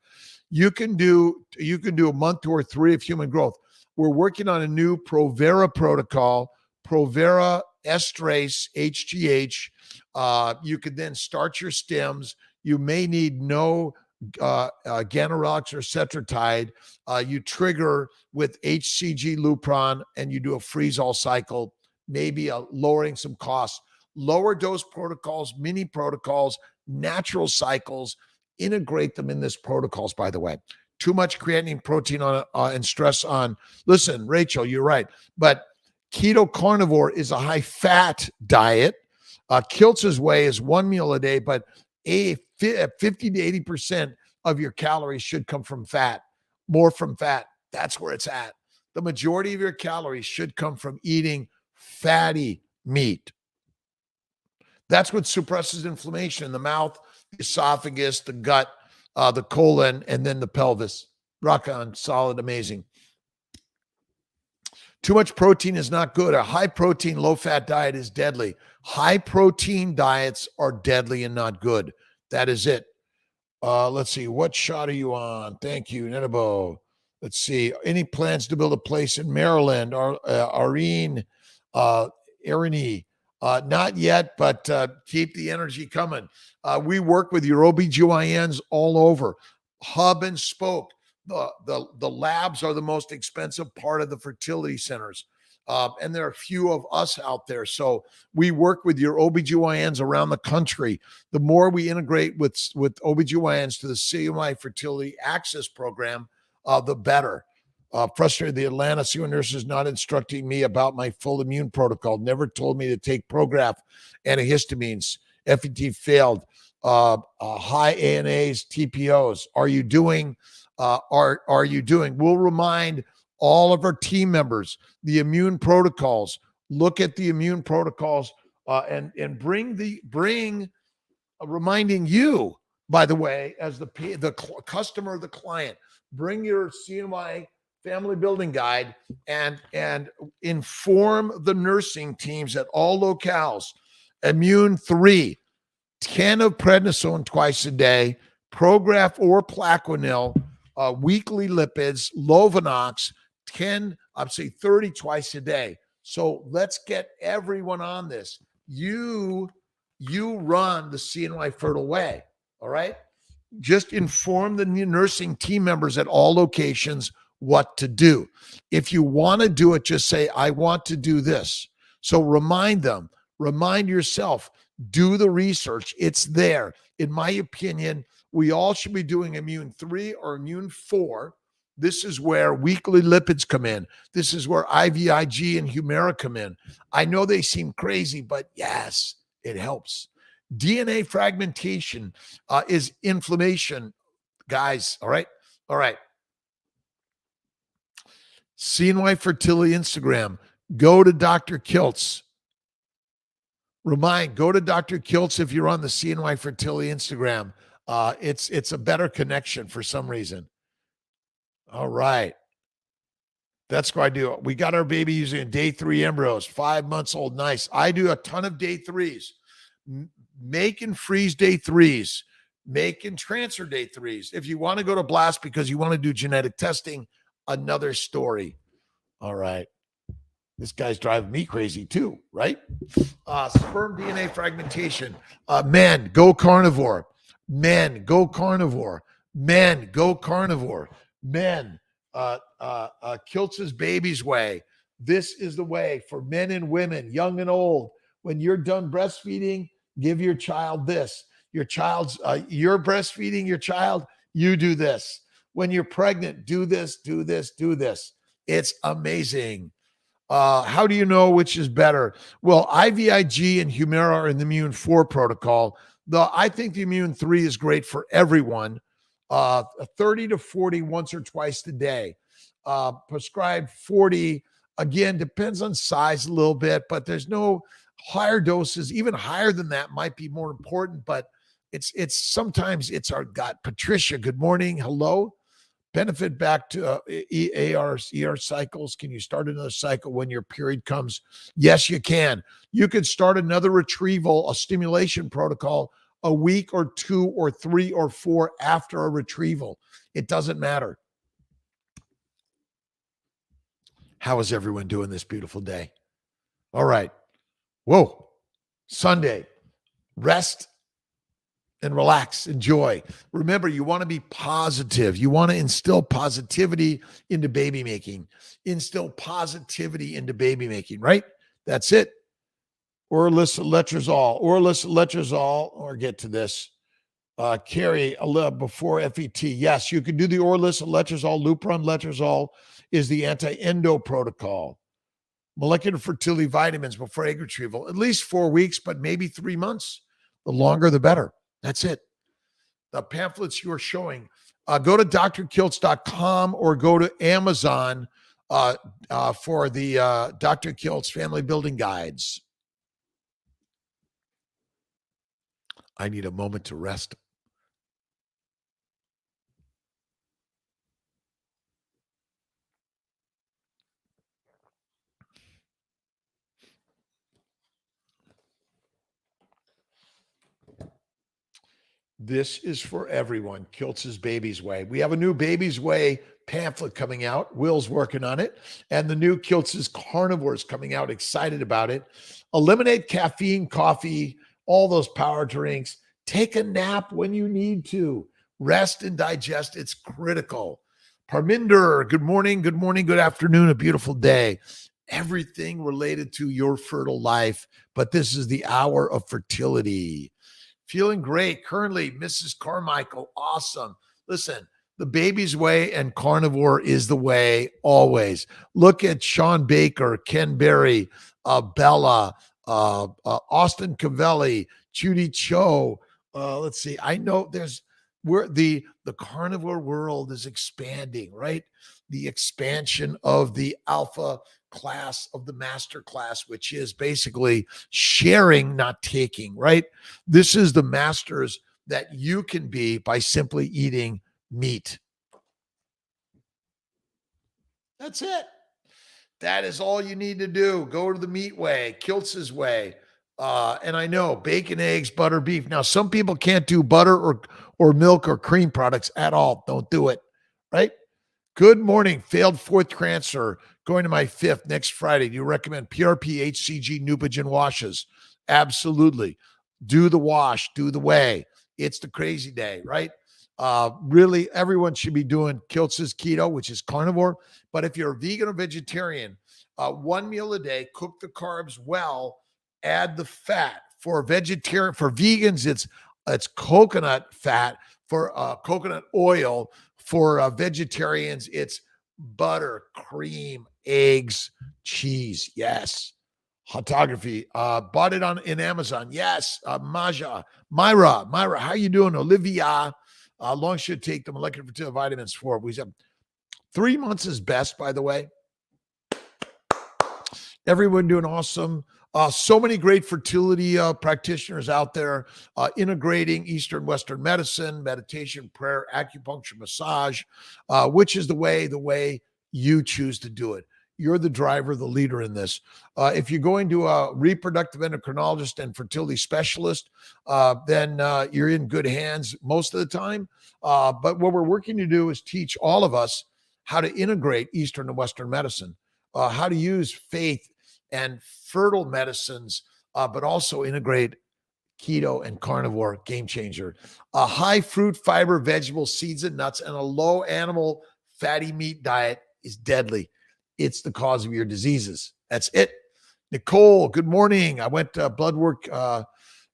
You can do a month or 3 of human growth. We're working on a new Provera protocol, Provera estrase HGH. You could then start your stems. You may need no Ganirelix or Cetrotide. You trigger with HCG Lupron, and you do a freeze-all cycle, maybe lowering some costs. Lower dose protocols, mini protocols, natural cycles, integrate them in this protocols, by the way. Too much creatinine protein on and stress on. Listen, Rachel, you're right. But keto carnivore is a high-fat diet. Kiltz's way is 1 meal a day, but 50 to 80% of your calories should come from fat, more from fat. That's where it's at. The majority of your calories should come from eating fatty meat. That's what suppresses inflammation in the mouth, the esophagus, the gut, the colon, and then the pelvis. Rock on, solid, amazing. Too much protein is not good. A high protein, low fat diet is deadly. High protein diets are deadly and not good. That is it. Let's see. What shot are you on? Thank you, Netabo. Let's see. Any plans to build a place in Maryland? Irene, not yet, but keep the energy coming. We work with your OBGYNs all over. Hub and spoke. The labs are the most expensive part of the fertility centers. And there are a few of us out there. So we work with your OBGYNs around the country. The more we integrate with OBGYNs to the CMI Fertility Access Program, the better. Frustrated, the Atlanta CMI nurse is not instructing me about my full immune protocol. Never told me to take Prograf, antihistamines. FET failed. High ANAs, TPOs. Are you doing? Are you doing? We'll remind all of our team members the immune protocols. Look at the immune protocols and bring reminding you, by the way, as the customer, the client, bring your CMI family building guide and inform the nursing teams at all locales. Immune 3, 10 of prednisone twice a day, Prograf or Plaquenil, weekly lipids, Lovenox, 10, I'd say 30 twice a day. So let's get everyone on this. You run the CNY Fertile Way, all right? Just inform the nursing team members at all locations what to do. If you want to do it, just say, I want to do this. So remind them, remind yourself, do the research. It's there. In my opinion, we all should be doing immune 3 or immune 4. This is where weekly lipids come in. This is where IVIG and Humira come in. I know they seem crazy, but yes, it helps. DNA fragmentation is inflammation, guys. All right. All right. CNY Fertility Instagram. Go to Dr. Kiltz. Go to Dr. Kiltz if you're on the CNY Fertility Instagram. It's a better connection for some reason. All right. That's what I do. We got our baby using day 3 embryos, 5 months old. Nice. I do a ton of day 3s. Make and freeze day 3s. Make and transfer day 3s. If you want to go to blast because you want to do genetic testing, another story. All right. This guy's driving me crazy too, right? Sperm DNA fragmentation. Men, go carnivore. Men, go carnivore. Men, go carnivore. Men, Kiltz's baby's way. This is the way for men and women, young and old. When you're done breastfeeding, give your child this. You're breastfeeding your child, you do this. When you're pregnant, do this, do this, do this. It's amazing. How do you know which is better? Well, IVIG and Humira are in the Immune 4 protocol. I think the Immune 3 is great for everyone. 30 to 40 once or twice a day. Prescribed 40, again, depends on size a little bit, but there's no higher doses. Even higher than that might be more important, but it's sometimes it's our gut. Patricia, good morning. Hello. Benefit back to ER cycles. Can you start another cycle when your period comes? Yes, you can. You could start another retrieval, a stimulation protocol, a week or 2 or 3 or 4 after a retrieval. It doesn't matter. How is everyone doing this beautiful day? All right. Whoa. Sunday. Rest and relax, enjoy. Remember, you want to be positive. You want to instill positivity into baby making. Instill positivity into baby making, right? That's it. Letrozole, or get to this. Carry a little before FET. Yes, you can do the letrozole. Lupron letrozole is the anti-endo protocol. Molecular fertility vitamins before egg retrieval, at least 4 weeks, but maybe 3 months. The longer, the better. That's it. The pamphlets you are showing, go to drkiltz.com or go to Amazon for the Dr. Kiltz Family Building Guides. I need a moment to rest. This is for everyone. Kiltz's Baby's Way. We have a new Baby's Way pamphlet coming out. Will's working on it. And the new Kiltz's Carnivores coming out. Excited about it. Eliminate caffeine, coffee, all those power drinks. Take a nap when you need to. Rest and digest. It's critical. Parminder, good morning, good afternoon, a beautiful day. everything related to your fertile life. But this is the hour of fertility. Feeling great. Currently, Mrs. Carmichael, awesome. Listen, the baby's way and carnivore is the way always. Look at Sean Baker, Ken Berry, Bella, Austin Cavelli, Judy Cho. Let's see. I know the carnivore world is expanding, right? The expansion of the alpha class of the master class, which is basically sharing, not taking, right? This is the masters that you can be by simply eating meat. That's it. That is all you need to do. Go to the meat way, Kiltz's way. And I know bacon, eggs, butter, beef. Now, some people can't do butter or milk or cream products at all. Don't do it, right? Good morning. Failed fourth transfer. Going to my fifth next Friday. Do you recommend PRP, HCG, Neupogen washes? Absolutely. Do the wash. Do the way. It's the crazy day, right? Really, everyone should be doing Kiltz's keto, which is carnivore. But if you're a vegan or vegetarian, one meal a day, cook the carbs well, add the fat. For vegans, it's coconut fat. For coconut oil. For vegetarians, it's butter, cream, eggs, cheese. Yes. Photography. Bought it in Amazon. Yes. Myra, how you doing? Olivia. Long should take the molecular fertility vitamins for. We have 3 months is best, by the way. Everyone doing awesome. So many great fertility practitioners out there integrating Eastern Western medicine, meditation, prayer, acupuncture, massage, which is the way you choose to do it. You're the driver, the leader in this. If you're going to a reproductive endocrinologist and fertility specialist, then you're in good hands most of the time. But what we're working to do is teach all of us how to integrate Eastern and Western medicine, how to use faith and fertile medicines, but also integrate keto and carnivore, game changer. A high fruit, fiber, vegetable, seeds, and nuts, and a low animal fatty meat diet is deadly. It's the cause of your diseases. That's it. Nicole, good morning. I went blood work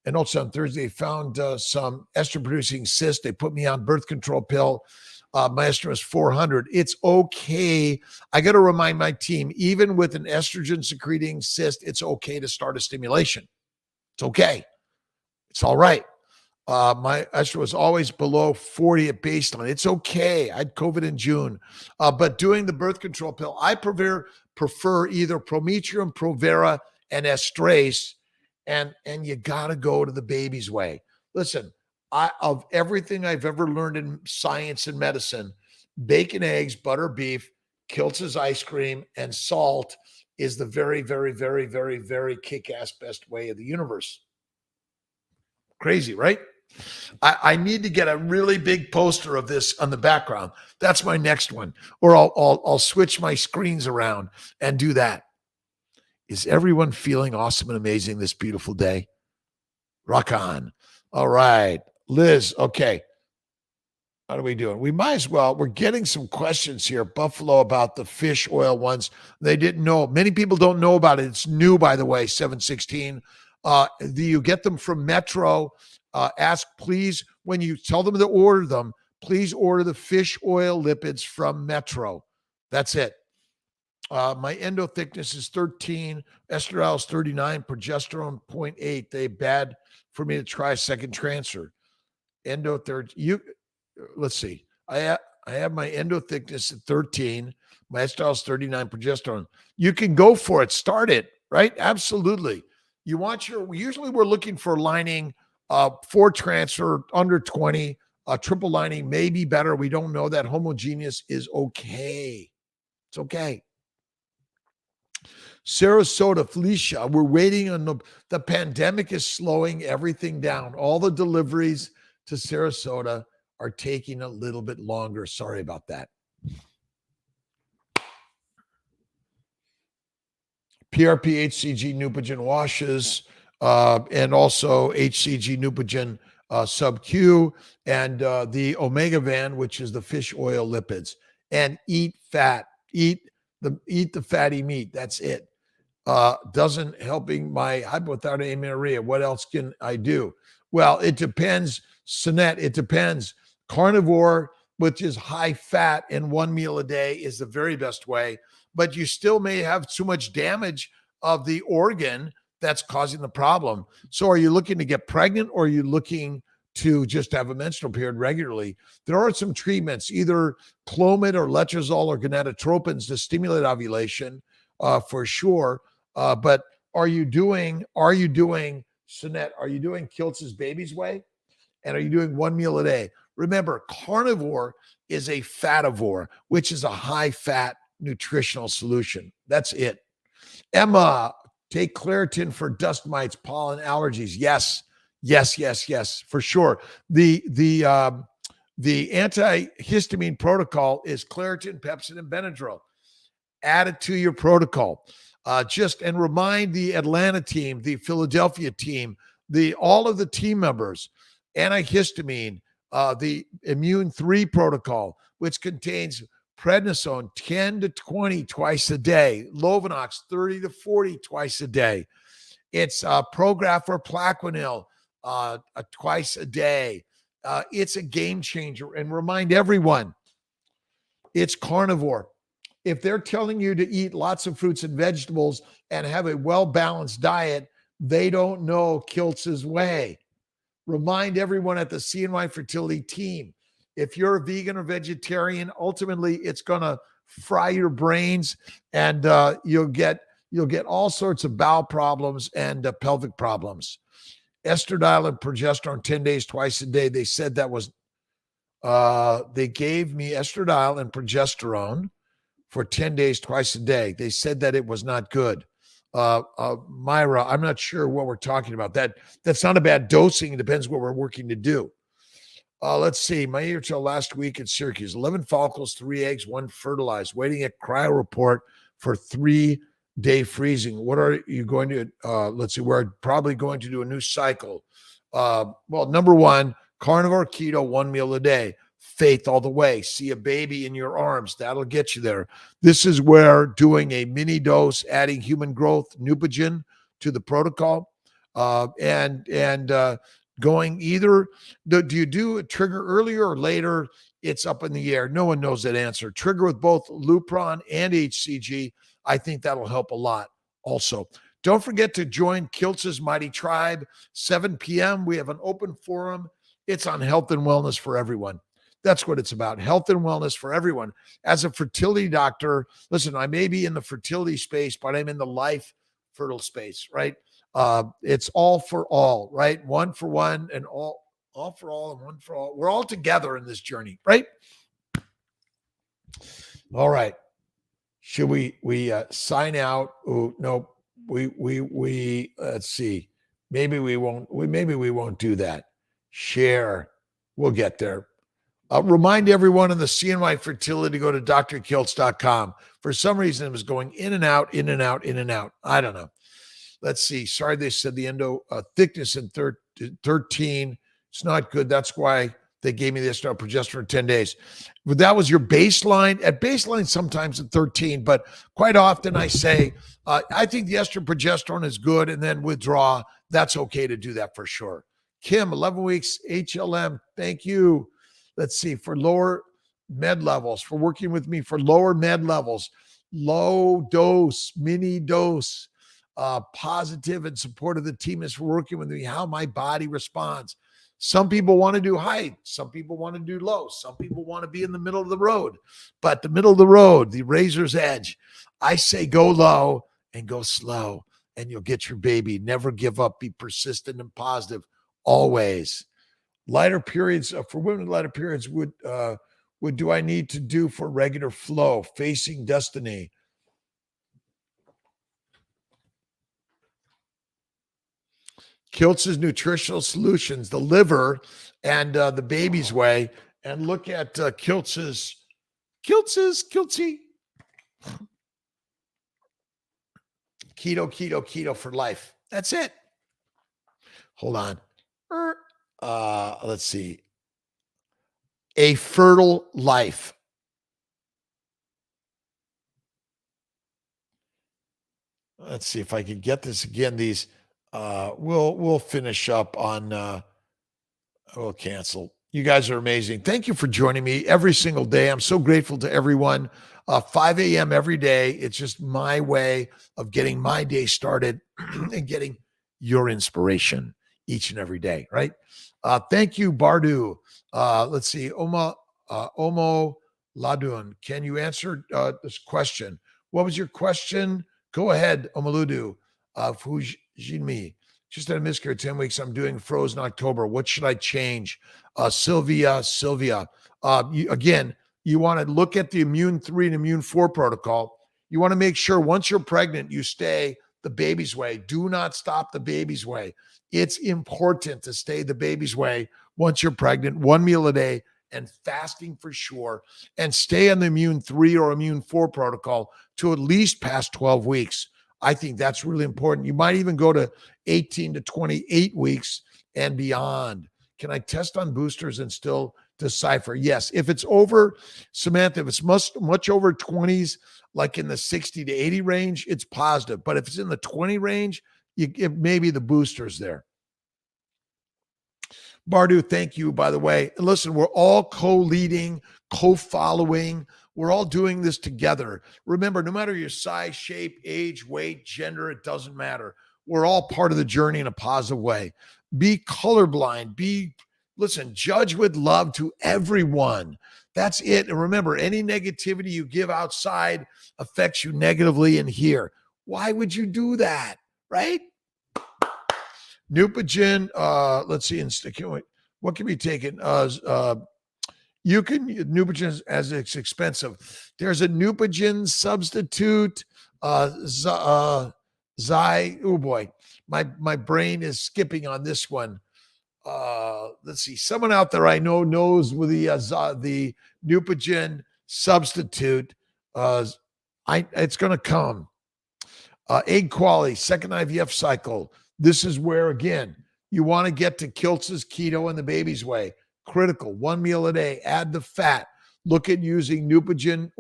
and also on Thursday, found some estrogen-producing cyst. They put me on birth control pill. My estrogen is 400. It's okay. I got to remind my team, even with an estrogen secreting cyst, it's okay to start a stimulation. It's okay. It's all right. My estrogen was always below 40 at baseline. It's okay. I had COVID in June. But doing the birth control pill, I prefer either Prometrium, Provera, and Estrace. And you got to go to the baby's way. Listen, of everything I've ever learned in science and medicine, bacon, eggs, butter, beef, Kiltz's ice cream, and salt is the very, very, very, very, very kick-ass best way of the universe. Crazy, right? I need to get a really big poster of this on the background. That's my next one. Or I'll switch my screens around and do that. Is everyone feeling awesome and amazing this beautiful day? Rock on. All right. Liz, okay. How are we doing? We might as well. We're getting some questions here, Buffalo, about the fish oil ones. They didn't know. Many people don't know about it. It's new, by the way, 716. Do you get them from Metro? Ask, please, when you tell them to order them, please order the fish oil lipids from Metro. That's it. My endo thickness is 13, estradiol is 39, progesterone 0.8. They bad for me to try a second transfer. Endo third, let's see. I have my endo thickness at 13, my estradiol is 39, progesterone. You can go for it. Start it, right? Absolutely. You want usually we're looking for lining for transfer under 20, triple lining may be better. We don't know that. Homogeneous is okay. It's okay. Sarasota, Felicia, we're waiting on the pandemic is slowing everything down. All the deliveries to Sarasota are taking a little bit longer. Sorry about that. PRP, HCG, Neupogen washes, and also HCG, Neupogen sub-Q, and the Omega Van, which is the fish oil lipids. And eat fat. Eat Eat the fatty meat. That's it. Doesn't helping my hypothyroidism. What else can I do? Well, it depends, Sinette. It depends. Carnivore, which is high fat and one meal a day, is the very best way, but you still may have too much damage of the organ that's causing the problem. So are you looking to get pregnant, or are you looking to just have a menstrual period regularly? There are some treatments, either Clomid or letrozole or gonadotropins to stimulate ovulation, for sure. But are you doing, Sinette, are you doing Kiltz's Baby's Way? And are you doing one meal a day? Remember, carnivore is a fativore, which is a high fat nutritional solution. That's it. Emma, take Claritin for dust mites, pollen allergies. Yes, yes, yes, yes, for sure. The antihistamine protocol is Claritin, Pepsin, and Benadryl. Add it to your protocol. And remind the Atlanta team, the Philadelphia team, all of the team members, antihistamine, the Immune 3 protocol, which contains prednisone 10 to 20 twice a day, Lovenox 30 to 40 twice a day. It's Prograf or Plaquenil twice a day. It's a game changer. And remind everyone, it's carnivore. If they're telling you to eat lots of fruits and vegetables and have a well-balanced diet, they don't know Kiltz's way. Remind everyone at the CNY Fertility team, if you're a vegan or vegetarian, ultimately it's going to fry your brains, and you'll get all sorts of bowel problems and pelvic problems. Estradiol and progesterone 10 days twice a day. They said that was, they gave me estradiol and progesterone for 10 days twice a day. They said that it was not good. Myra, I'm not sure what we're talking about. That's not a bad dosing. It depends what we're working to do. Let's see. My HL last week at Syracuse, 11 follicles, 3 eggs, 1 fertilized, waiting at cryo report for 3-day freezing. What are you going to, let's see, we're probably going to do a new cycle. Well, number 1, carnivore, keto, 1 meal a day. Faith all the way. See a baby in your arms. That'll get you there. This is where doing a mini dose, adding human growth, Neupogen to the protocol, and going either, do you do a trigger earlier or later? It's up in the air. No one knows that answer. Trigger with both Lupron and HCG. I think that'll help a lot also. Don't forget to join Kiltz's Mighty Tribe, 7 p.m. We have an open forum. It's on health and wellness for everyone. That's what it's about. Health and wellness for everyone. As a fertility doctor, listen, I may be in the fertility space, but I'm in the life fertile space, right? It's all for all, right? One for one and all for all and one for all. We're all together in this journey, right? All right. Should we sign out? Oh, no, we let's see. Maybe we won't do that. Share. We'll get there. Remind everyone in the CNY Fertility to go to drkiltz.com. For some reason, it was going in and out, in and out, in and out. I don't know. Let's see. Sorry, they said the endo thickness in 13. It's not good. That's why they gave me the estradiol progesterone 10 days. But that was your baseline. At baseline, sometimes at 13. But quite often I say, I think the estradiol progesterone is good, and then withdraw. That's okay to do that for sure. Kim, 11 weeks, HLM. Thank you. Let's see, for lower med levels, for working with me for lower med levels, low dose, mini dose, positive and supportive of the team is for working with me, how my body responds. Some people want to do high. Some people want to do low. Some people want to be in the middle of the road. But the middle of the road, the razor's edge, I say go low and go slow, and you'll get your baby. Never give up. Be persistent and positive always. Lighter periods for women, lighter periods would do I need to do for regular flow? Facing destiny. Kiltz's nutritional solutions, the liver and the baby's way, and look at Kiltzy keto for life. That's it. Hold on. Let's see. A fertile life. Let's see if I can get this again. These we'll finish up on we'll cancel. You guys are amazing. Thank you for joining me every single day. I'm so grateful to everyone. 5 a.m. every day. It's just my way of getting my day started and getting your inspiration each and every day, right? Thank you, Bardu. Let's see. Omo Ladun, can you answer this question? What was your question? Go ahead, Omaludu. Fujinmi. Just had a miscarriage 10 weeks. I'm doing frozen October. What should I change? Sylvia. Again, you want to look at the immune 3 and immune 4 protocol. You want to make sure once you're pregnant, you stay the baby's way. Do not stop the baby's way. It's important to stay the baby's way once you're pregnant, 1 meal a day and fasting for sure, and stay on the immune 3 or immune 4 protocol to at least past 12 weeks. I think that's really important. You might even go to 18 to 28 weeks and beyond. Can I test on boosters and still decipher? Yes. If it's over, Samantha, if it's much over 20s, like in the 60 to 80 range, it's positive. But if it's in the 20 range, it may be the boosters there. Bardu, thank you, by the way. And listen, we're all co-leading, co-following. We're all doing this together. Remember, no matter your size, shape, age, weight, gender, it doesn't matter. We're all part of the journey in a positive way. Be colorblind. Listen, judge with love to everyone. That's it. And remember, any negativity you give outside affects you negatively in here. Why would you do that? Right? Neupogen, let's see, what can be taken? Neupogen as it's expensive. There's a Neupogen substitute. Oh boy, my brain is skipping on this one. Let's see, someone out there I know knows with the Neupogen substitute. It's going to come. Egg quality, second IVF cycle. This is where, again, you want to get to Kiltz's keto and the baby's way. Critical. 1 meal a day. Add the fat. Look at using Neupogen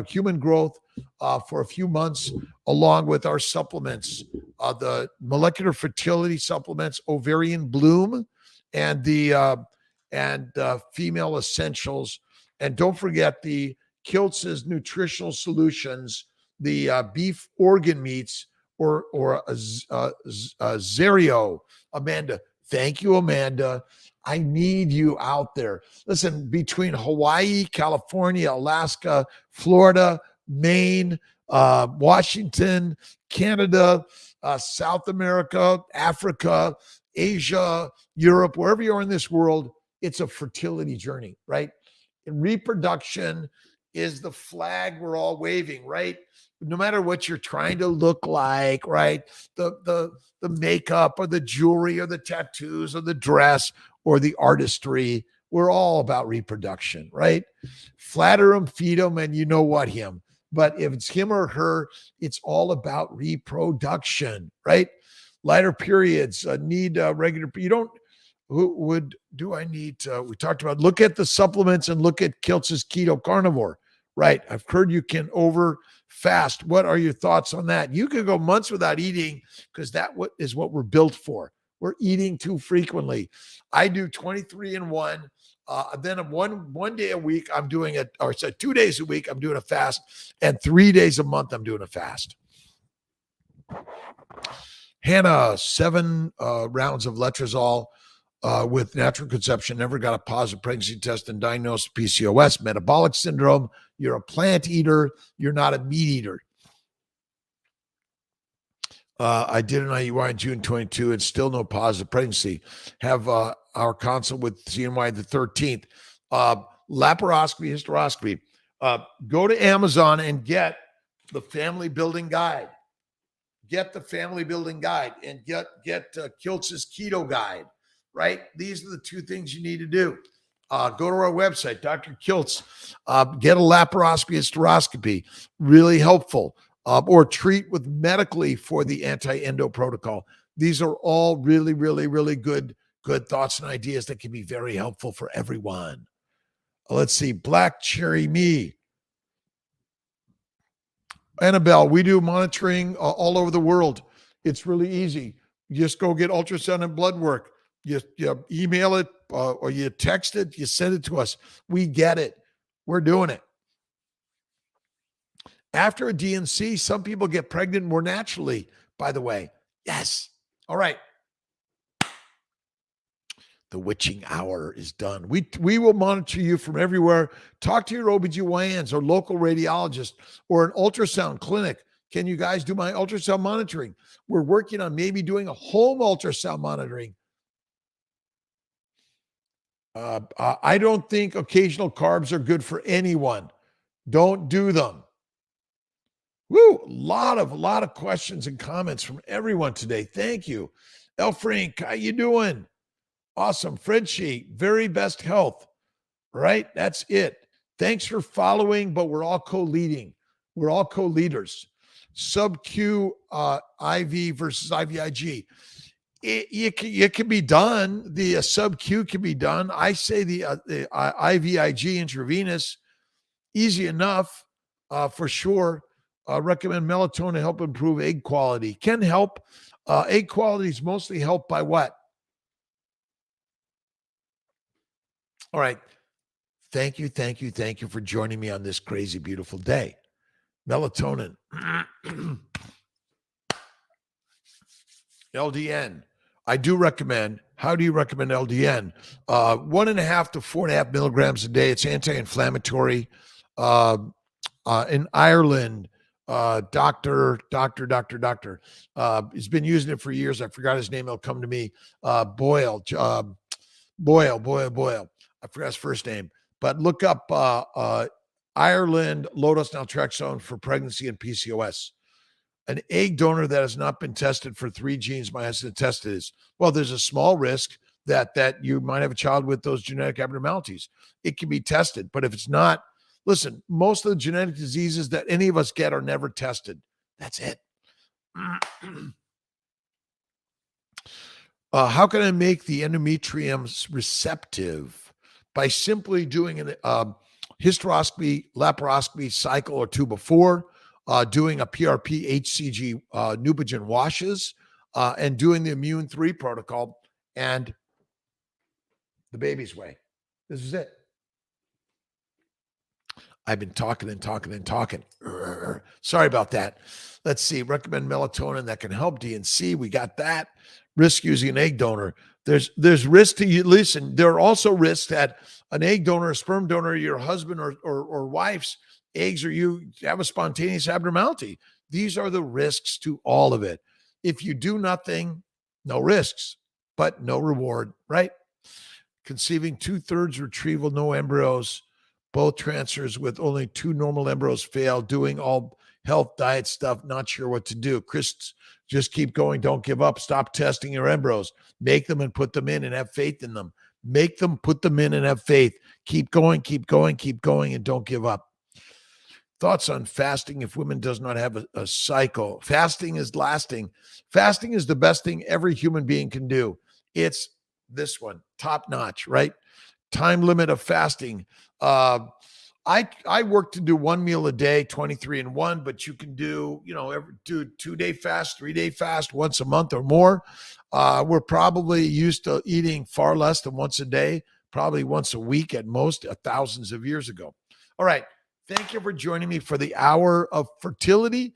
human growth for a few months, along with our supplements, the molecular fertility supplements, ovarian bloom, and the female essentials. And don't forget the Kiltz's nutritional solutions, the beef organ meats, or Zerio. Amanda, thank you, Amanda. I need you out there. Listen, between Hawaii, California, Alaska, Florida, Maine, Washington, Canada, South America, Africa, Asia, Europe, wherever you are in this world, it's a fertility journey, right? And reproduction is the flag we're all waving, right? No matter what you're trying to look like, right? The makeup or the jewelry or the tattoos or the dress or the artistry, we're all about reproduction, right? Flatter him, feed him, and you know what, him. But if it's him or her, it's all about reproduction, right? Lighter periods need regular. You don't. I need to? We talked about. Look at the supplements and look at Kiltz's keto carnivore, right? I've heard you can over fast. What are your thoughts on that? You could go months without eating because is what we're built for. We're eating too frequently. I do 23 and 1. Then one day a week, I'm doing it, or so 2 days a week, I'm doing a fast, and 3 days a month, I'm doing a fast. Hannah, 7 rounds of letrozole with natural conception, never got a positive pregnancy test and diagnosed PCOS, metabolic syndrome. You're a plant eater. You're not a meat eater. I did an IUI in June 22 and still no positive pregnancy. Have our consult with CNY the 13th. Laparoscopy, hysteroscopy. Go to Amazon and get the family building guide. Get the family building guide and get Kiltz's keto guide, right? These are the 2 things you need to do. Go to our website, Dr. Kiltz, get a laparoscopy, hysteroscopy, really helpful. Or treat with medically for the anti-endo protocol. These are all really, really, really good thoughts and ideas that can be very helpful for everyone. Let's see, Black Cherry Me. Annabelle, we do monitoring all over the world. It's really easy. You just go get ultrasound and blood work. You email it or you text it, you send it to us. We get it. We're doing it. After a DNC, some people get pregnant more naturally, by the way. Yes. All right. The witching hour is done. We will monitor you from everywhere. Talk to your OBGYNs or local radiologist or an ultrasound clinic. Can you guys do my ultrasound monitoring? We're working on maybe doing a home ultrasound monitoring. I don't think occasional carbs are good for anyone. Don't do them. Woo! A lot of questions and comments from everyone today. Thank you. El Frank, how you doing? Awesome. Frenchie, very best health. Right? That's it. Thanks for following, but we're all co-leading. We're all co-leaders. Sub-Q IV versus IVIG. It can be done. The sub-Q can be done. I say the IVIG intravenous, easy enough for sure. Recommend melatonin to help improve egg quality. Can help. Egg quality is mostly helped by what? All right. Thank you for joining me on this crazy, beautiful day. Melatonin. LDN. I do recommend. How do you recommend LDN? 1.5 to 4.5 milligrams a day. It's anti-inflammatory. In Ireland, doctor. He's been using it for years. I forgot his name. It'll come to me. Boyle. I forgot his first name. But look up Ireland low-dose naltrexone for pregnancy and PCOS. An egg donor that has not been tested for 3 genes my husband tested is, well, there's a small risk that you might have a child with those genetic abnormalities. It can be tested, but if it's not, listen, most of the genetic diseases that any of us get are never tested. That's it. How can I make the endometrium receptive? By simply doing an hysteroscopy, laparoscopy cycle or 2 before, doing a PRP, HCG, Neupogen washes, and doing the Immune 3 protocol and the baby's way. This is it. I've been talking. Sorry about that. Let's see. Recommend melatonin that can help DNC. We got that. Risk using an egg donor. There's risk to you. Listen, there are also risks that an egg donor, a sperm donor, your husband or wife's eggs, or you have a spontaneous abnormality. These are the risks to all of it. If you do nothing, no risks, but no reward, right? Conceiving 2/3 retrieval, no embryos, both transfers with only 2 normal embryos fail, doing all health diet stuff, not sure what to do. Chris, just keep going. Don't give up. Stop testing your embryos. Make them and put them in and have faith in them. Make them, put them in and have faith. Keep going, and don't give up. Thoughts on fasting if women does not have a cycle. Fasting is lasting. Fasting is the best thing every human being can do. It's this one, top notch, right? Time limit of fasting. I work to do 1 meal a day, 23-1, but you can do, do 2-day fast, 3-day fast once a month or more. We're probably used to eating far less than once a day, probably once a week at most, thousands of years ago. All right. Thank you for joining me for the hour of fertility.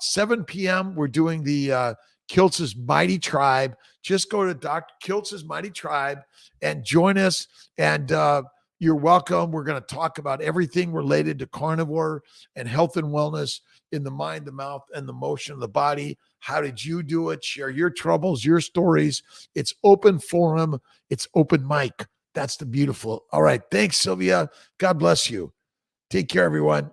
7 p.m. We're doing the Kiltz's Mighty Tribe. Just go to Dr. Kiltz's Mighty Tribe and join us. And you're welcome. We're going to talk about everything related to carnivore and health and wellness in the mind, the mouth, and the motion of the body. How did you do it? Share your troubles, your stories. It's open forum. It's open mic. That's the beautiful. All right. Thanks, Sylvia. God bless you. Take care, everyone.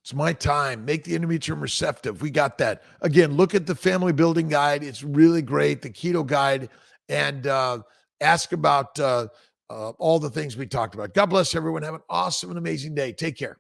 It's my time. Make the endometrium receptive. We got that. Again, look at the family building guide. It's really great. The keto guide, and ask about all the things we talked about. God bless everyone. Have an awesome and amazing day. Take care.